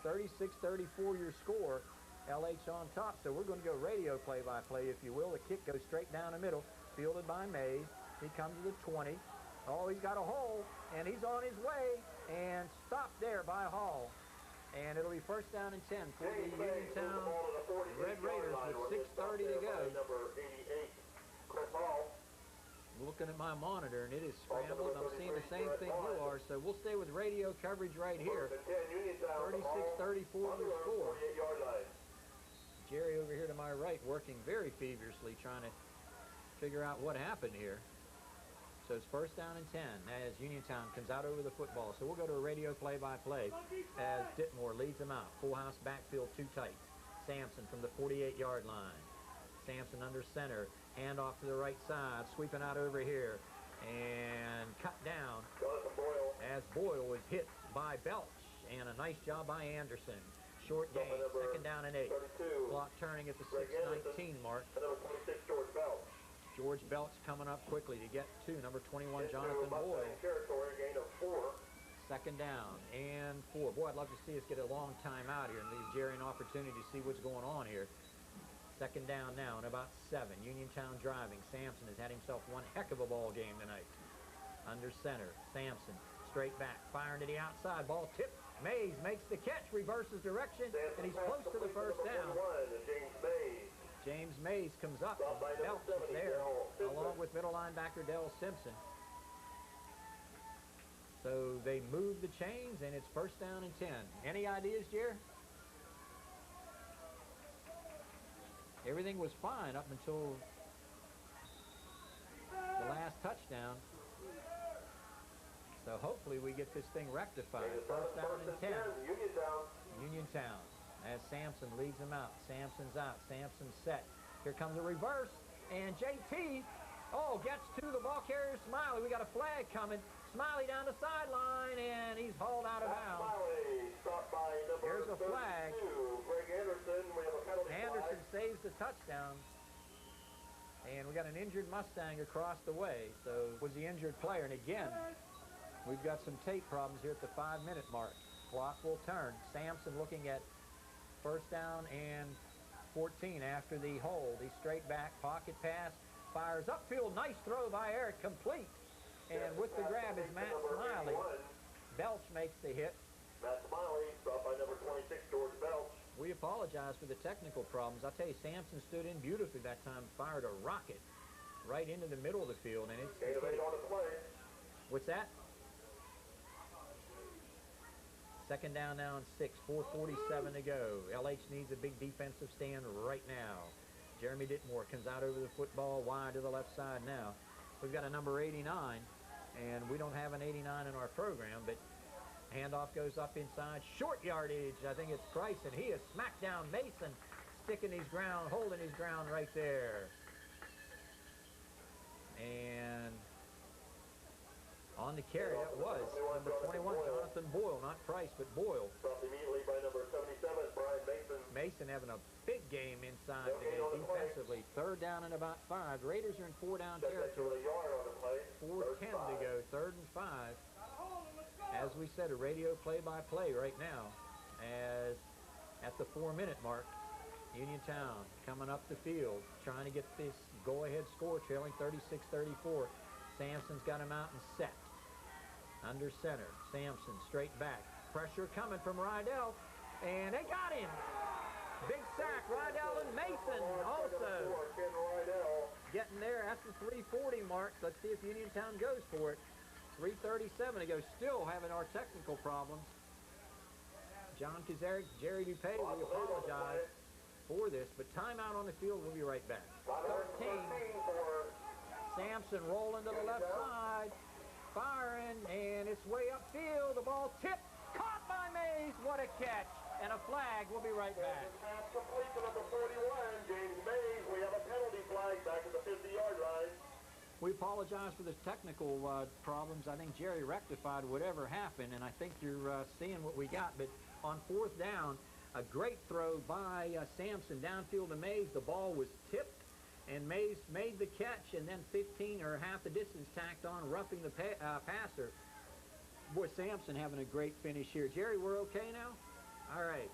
36-34 your score. LH on top, so we're going to go radio play-by-play, if you will. The kick goes straight down the middle, fielded by Mays. He comes to the 20. Oh, he's got a hole, and he's on his way, and stopped there by Hall. And it'll be 1st down and 10 for the Uniontown Red Raiders with 6:30 to go. Looking at my monitor, and it is scrambled. I'm seeing the same thing you are, so we'll stay with radio coverage right here. 36-34 your score. Jerry over here to my right working very feverishly trying to figure out what happened here. So it's 1st down and 10 as Uniontown comes out over the football. So we'll go to a radio play-by-play as Ditmore leads them out. Full house backfield, 2 tight. Sampson from the 48-yard line. Sampson under center. Hand off to the right side. Sweeping out over here. And cut down as Boyle was hit by Belch. And a nice job by Anderson. Short gain, 2nd down and 8. Clock turning at the 6:19 mark. George Belch coming up quickly to get to number 21, Jonathan Boyle. 2nd down and 4. Boy, I'd love to see us get a long time out here and leave Jerry an opportunity to see what's going on here. 2nd down now and about 7. Uniontown driving. Sampson has had himself one heck of a ball game tonight. Under center, Sampson straight back, firing to the outside. Ball tipped. Mays makes the catch, reverses direction, and he's close to the 1st down. James Mays comes up, and Belch is there, along with middle linebacker Dell Simpson. So they move the chains, and it's 1st down and 10. Any ideas, Jer? Everything was fine up until the last touchdown. So hopefully we get this thing rectified. 1st down and 10. Uniontown. As Sampson leads him out. Sampson's out. Sampson's set. Here comes a reverse. And JT, gets to the ball carrier, Smiley. We got a flag coming. Smiley down the sideline, and he's hauled out of bounds. There's a flag. Anderson saves the touchdown. And we got an injured Mustang across the way. So was the injured player. And again, We've got some tape problems here at the 5-minute mark. Clock will turn. Sampson looking at first down and 14 after the hold. He's straight back, pocket pass, fires upfield. Nice throw by Eric, complete. And with the grab is Matt Smiley. Belch makes the hit. Matt Smiley, stopped by number 26, George Belch. We apologize for the technical problems. I'll tell you, Sampson stood in beautifully that time, fired a rocket right into the middle of the field, and it's... Gain of 8 on the play. What's that? Second down now and 6, 4:47 to go. LH needs a big defensive stand right now. Jeremy Ditmore comes out over the football, wide to the left side now. We've got a number 89, and we don't have an 89 in our program, but handoff goes up inside. Short yardage, I think it's Price, and he has smacked down Mason, sticking his ground, holding his ground right there. And on the carry, that was number 21, Jonathan Boyle, not Price, but Boyle. Stopped immediately by number 77, Brian Mason. Mason having a big game inside the game defensively. Third down and about 5. Raiders are in 4-down territory. 4:10 to go, 3rd and 5. As we said, a radio play-by-play right now, as at the 4-minute mark, Uniontown coming up the field, trying to get this go-ahead score, trailing 36-34. Sampson's got him out and set. Under center, Sampson straight back. Pressure coming from Rydell, and they got him. Big sack, Rydell and Mason also getting there at the 3:40 mark. Let's see if Uniontown goes for it. 3:37 to go, still having our technical problems. John Kazaric, Jerry Dupay, we apologize for this, but timeout on the field. We'll be right back. 13. Sampson rolling to the left side, firing, and it's way upfield. The ball tipped, caught by Mays. What a catch, and a flag. We'll be right back. Pass complete to number 41, James Mays. We have a penalty flag back at the 50-yard line. We apologize for the technical problems. I think Jerry rectified whatever happened, and I think you're seeing what we got. But on 4th down, a great throw by Sampson downfield to Mays. The ball was tipped, and Mays made the catch, and then 15 or half the distance tacked on, roughing the passer. Boy, Sampson having a great finish here. Jerry, we're okay now? All right.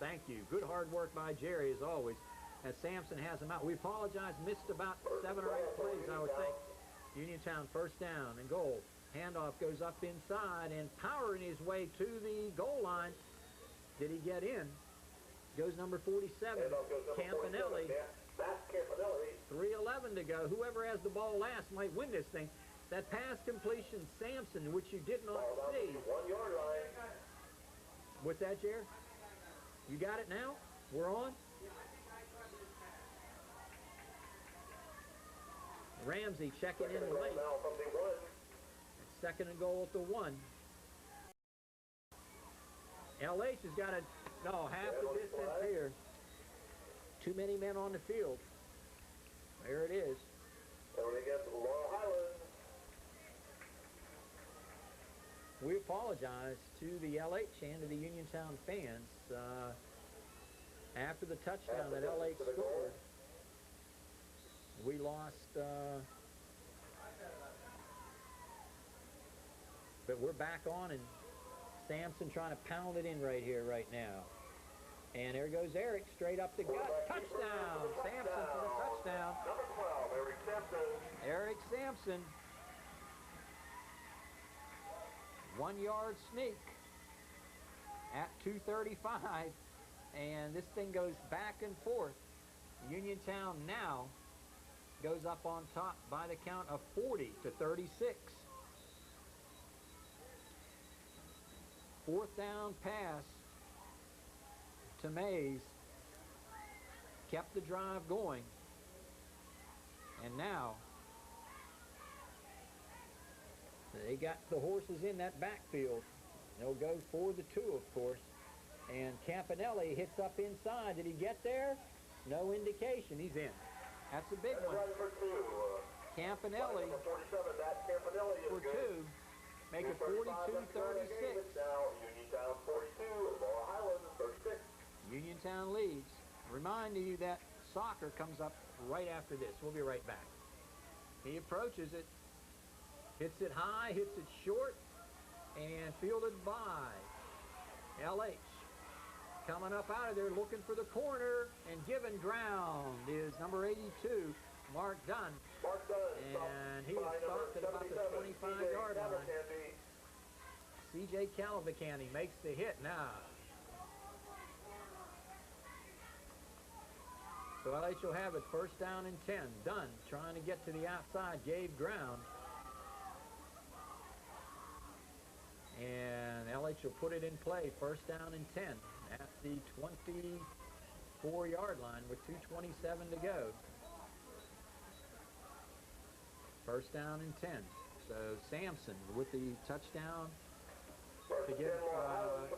Thank you. Good hard work by Jerry, as always, as Sampson has him out. We apologize. Missed about 7 or 8 plays, I would think. Uniontown first down and goal. Handoff goes up inside, and powering his way to the goal line. Did he get in? Goes number 47, Campanelli. 3:11 to go. Whoever has the ball last might win this thing. That pass completion, Sampson, which you did not see. 1-yard line. What's that, Jared? You got it now? We're on? Ramsey checking in late. Second and goal at the 1. LH has got half the distance here. Too many men on the field. There it is. We apologize to the LH and to the Uniontown fans. After the touchdown that LH scored, we lost, but we're back on, and Sampson trying to pound it in right here, right now. And there goes Eric, straight up the gut. Touchdown! Sampson for the touchdown. Number 12, Eric Sampson. Eric Sampson. 1-yard sneak at 2:35. And this thing goes back and forth. Uniontown now goes up on top by the count of 40-36. 4th down pass to Mays. Kept the drive going. And now they got the horses in that backfield. They'll go for the 2, of course. And Campanelli hits up inside. Did he get there? No indication. He's in. That's a big one. Campanelli for 2. Make it 42-36. Uniontown 42, Laurel Highlands 36. Uniontown leads. Reminding you that soccer comes up right after this. We'll be right back. He approaches it. Hits it high, hits it short. and fielded by LH. Coming up out of there looking for the corner and given ground is number 82, Mark Dunn. And he is stopped at about the 25-yard line. C.J. Calvacani makes the hit now. So LH will have it first down and 10. Dunn trying to get to the outside, gave ground. And LH will put it in play, first down and 10 at the 24-yard line with 2:27 to go. First down and 10. So Sampson with the touchdown to give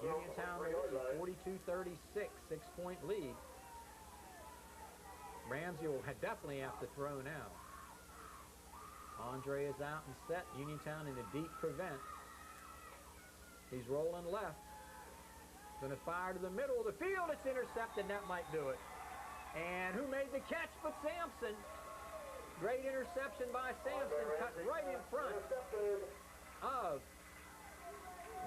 Uniontown the lead, 42-36, 6-point lead. Ramsey will definitely have to throw now. Andre is out and set. Uniontown in a deep prevent. He's rolling left. Going to fire to the middle of the field. It's intercepted. That might do it. And who made the catch but Sampson? Great interception by Sampson. Cut right in front of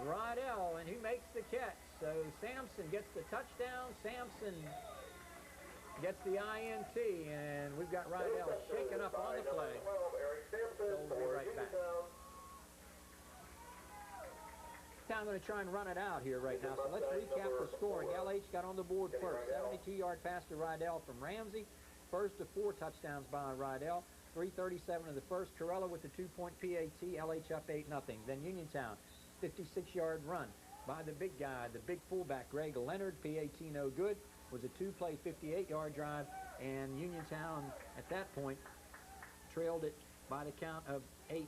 Rydell, and he makes the catch. So Sampson gets the touchdown. Sampson gets the INT, and we've got Rydell shaken up on the play. So we'll be right back. I'm going to try and run it out here right now. So let's recap the scoring. LH got on the board first. 72-yard pass to Rydell from Ramsey. First of 4 touchdowns by Rydell. 3:37 of the first. Corella with the 2-point PAT. LH up 8-0. Then Uniontown, 56-yard run by the big guy, the big fullback, Greg Leonard. PAT no good. Was a 2-play 58-yard drive, and Uniontown at that point trailed it by the count of 8-6.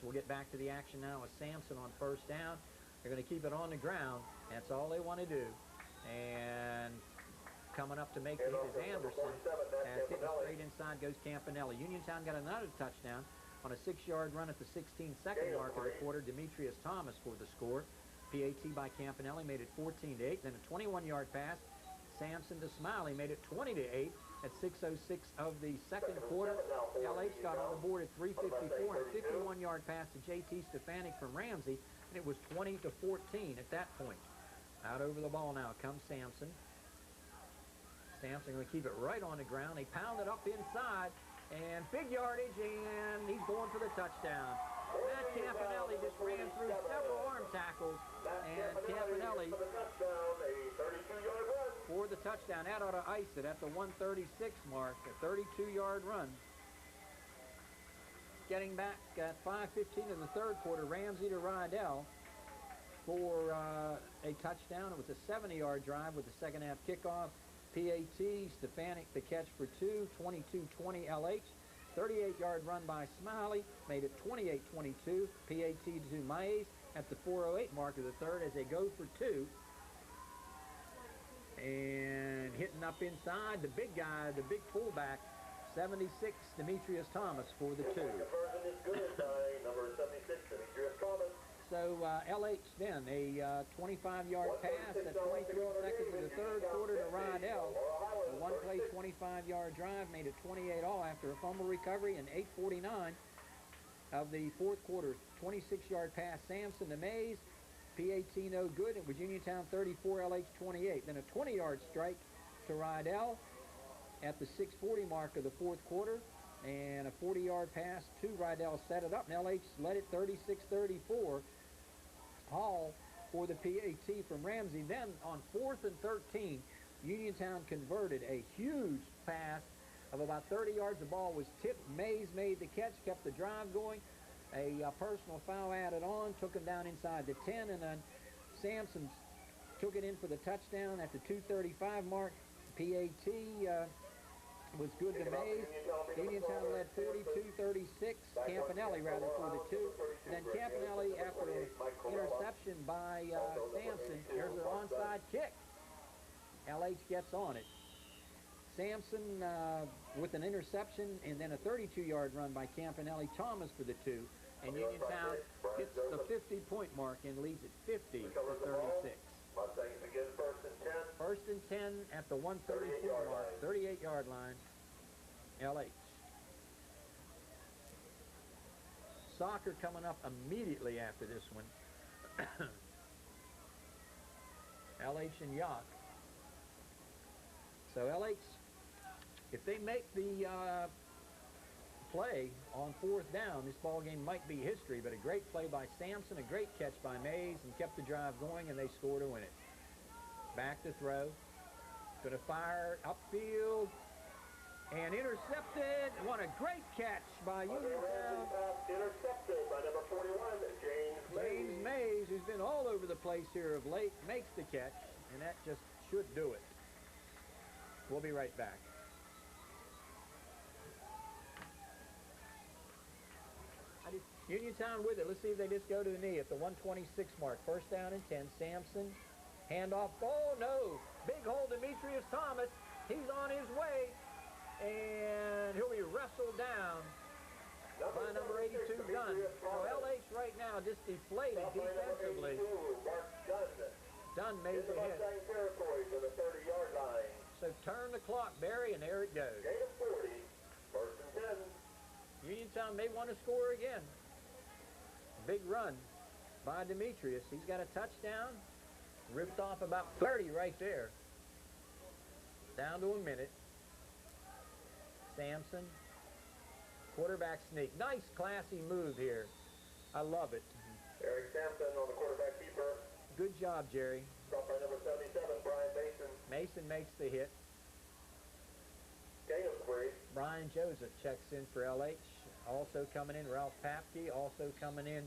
We'll get back to the action now with Sampson on first down. They're going to keep it on the ground. That's all they want to do. And coming up to make the hit is Anderson. As hitting straight inside goes Campanelli. Uniontown got another touchdown on a 6-yard run at the 16-second mark of the quarter. Demetrius Thomas for the score. PAT by Campanelli made it 14-8. Then a 21-yard pass. Sampson to Smiley made it 20-8 at 6:06 of the second quarter. LH got on the board at 3:54 and a 51-yard pass to J.T. Stefanik from Ramsey, and it was 20-14 at that point. Out over the ball now comes Sampson. Sampson going to keep it right on the ground. They pound it up inside, and big yardage, and he's going for the touchdown. Matt Campanelli just ran through several arm tackles, and Campanelli for the touchdown. That ought to ice it at the 136 mark, a 32-yard run. Getting back at 5:15 of the third quarter, Ramsey to Rydell for a touchdown. It was a 70-yard drive with the second half kickoff. PAT, Stefanik the catch for 2, 22-20 LH. 38-yard run by Smiley made it 28-22. PAT to Mays at the 4:08 mark of the third as they go for 2. And hitting up inside, the big guy, the big fullback, 76, Demetrius Thomas for the 2. So LH then, a 25-yard pass at 23 seconds of the third quarter to Rydell. A one-play 25-yard drive made it 28-all after a fumble recovery, and 8:49 of the fourth quarter. 26-yard pass, Sampson to Mays. PAT no good. It was Uniontown 34, LH 28. Then a 20-yard strike to Rydell at the 6:40 mark of the fourth quarter. And a 40-yard pass to Rydell set it up. And LH led it 36-34. Hall for the PAT from Ramsey. Then on 4th and 13, Uniontown converted a huge pass of about 30 yards. The ball was tipped. Mays made the catch, kept the drive going. A personal foul added on, took him down inside the 10, and then Sampson took it in for the touchdown at the 2:35 mark. PAT was good to Mays. Uniontown led 42-36. Campanelli rather for the 2. And then Campanelli, after an interception by Sampson, there's an onside kick. LH gets on it. Sampson with an interception, and then a 32-yard run by Campanelli. Thomas for the 2. And Uniontown hits the 50-point mark and leads it 50-36. First and 10 at the 134 mark, 38-yard line, LH. Soccer coming up immediately after this one. LH and Yock. So LH, if they make the play on 4th down, this ball game might be history, but a great play by Sampson, a great catch by Mays, and kept the drive going, and they score to win it. Back to throw. Going to fire upfield. And intercepted. What a great catch by Uniontown. Intercepted by number 41, James Mays, who's been all over the place here of late, makes the catch, and that just should do it. We'll be right back. Uniontown with it. Let's see if they just go to the knee at the 126 mark. 1st down and 10. Sampson. Handoff. Oh, no. Big hole, Demetrius Thomas. He's on his way. And he'll be wrestled down by number 82, Dunn. So LH right now just deflated defensively. Dunn made the hit. So turn the clock, Barry, and there it goes. Uniontown may want to score again. Big run by Demetrius. He's got a touchdown. Ripped off about 30 right there. Down to a minute. Sampson. Quarterback sneak. Nice, classy move here. I love it. Eric Sampson on the quarterback keeper. Good job, Jerry. Stopped by number 77, Brian Mason. Mason makes the hit. Gain of 3. Brian Joseph checks in for LH. Also coming in, Ralph Papke. Also coming in,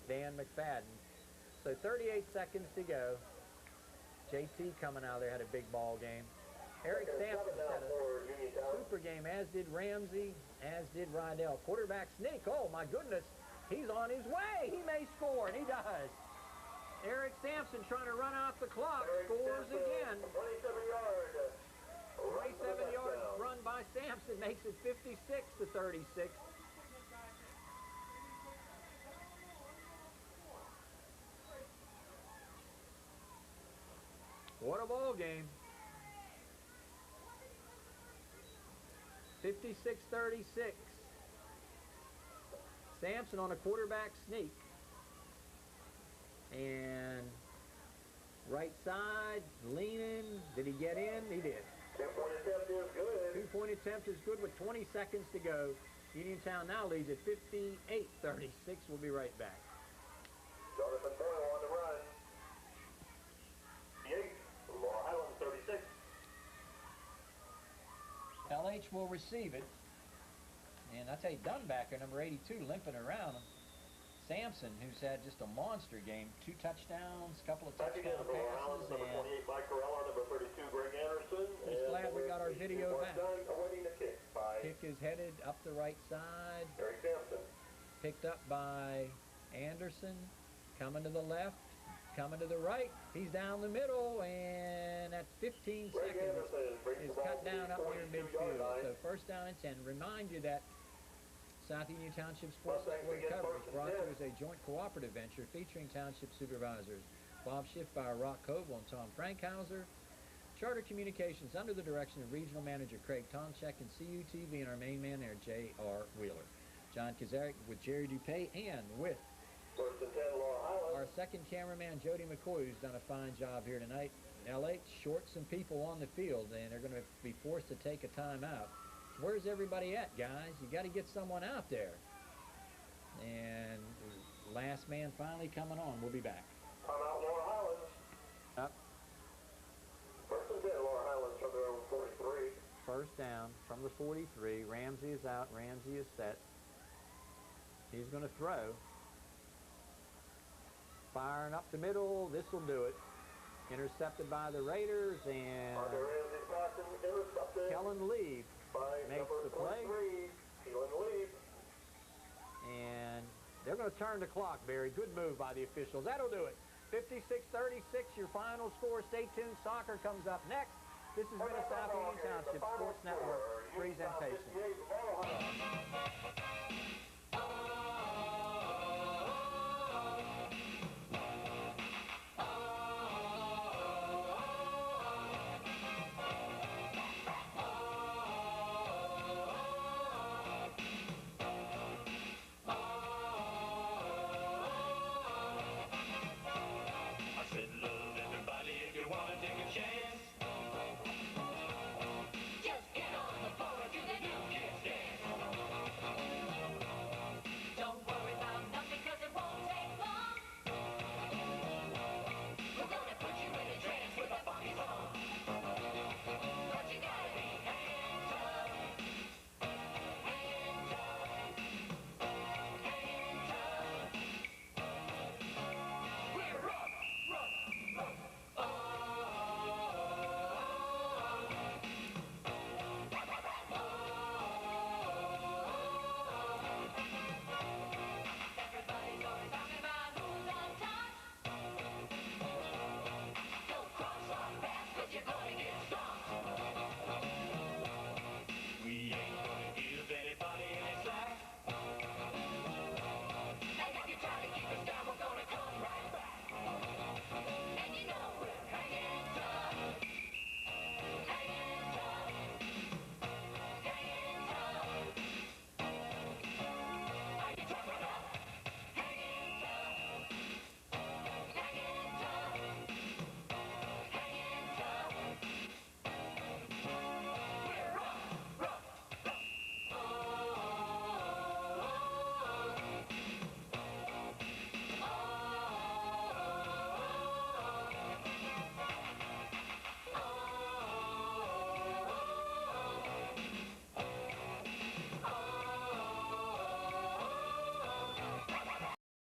Dan McFadden. So 38 seconds to go. JT coming out there, had a big ball game. Eric Sampson had a super game, as did Ramsey, as did Rydell. Quarterback sneak. Oh, my goodness. He's on his way. He may score, and he does. Eric Sampson trying to run out the clock. Scores again. 27-yard run by Sampson makes it 56-36. What a ball game. 56-36. Sampson on a quarterback sneak. And right side, leaning. Did he get in? He did. Two-point attempt is good. Two-point attempt is good with 20 seconds to go. Uniontown now leads at 58-36. We'll be right back. Jonathan Boyle on the run. 58. Laurel Highlands 36. LH will receive it. And I tell you, Dunbacker, number 82, limping around him. Sampson, who's had just a monster game, 2 touchdowns, a couple of touchdown passes, number 28, Mike Corella, number 32, Greg Anderson. Just glad we got our video back. Awaiting the kick by Kick is headed up the right side. Eric Sampson. Picked up by Anderson. Coming to the left. Coming to the right. He's down the middle, and at 15 seconds is cut down up near midfield. So 1st down and 10. Remind you that South Union Township Sports Network coverage brought to you as a joint cooperative venture featuring township supervisors Bob Schiffbauer, Rock Koval, and Tom Frankhauser. Charter Communications under the direction of Regional Manager Craig Tomchek, and CUTV and our main man there, J.R. Wheeler. John Kazaric with Jerry Dupay, and with 1st and 10, Laurel Highlands. our second cameraman, Jody McCoy, who's done a fine job here tonight. LH short some people on the field, and they're going to be forced to take a timeout. Where's everybody at, guys? You got to get someone out there. And last man finally coming on. We'll be back. Timeout, Laurel Highlands. Up. 1st and 10, Laurel Highlands from their own 43. 1st down from the 43. Ramsey is out. Ramsey is set. He's going to throw. Firing up the middle. This will do it. Intercepted by the Raiders, and Kellen Lee makes the play. And they're going to turn the clock, Barry. Good move by the officials. That'll do it. 56-36, your final score. Stay tuned. Soccer comes up next. This has been a South Union Township Sports Network presentation.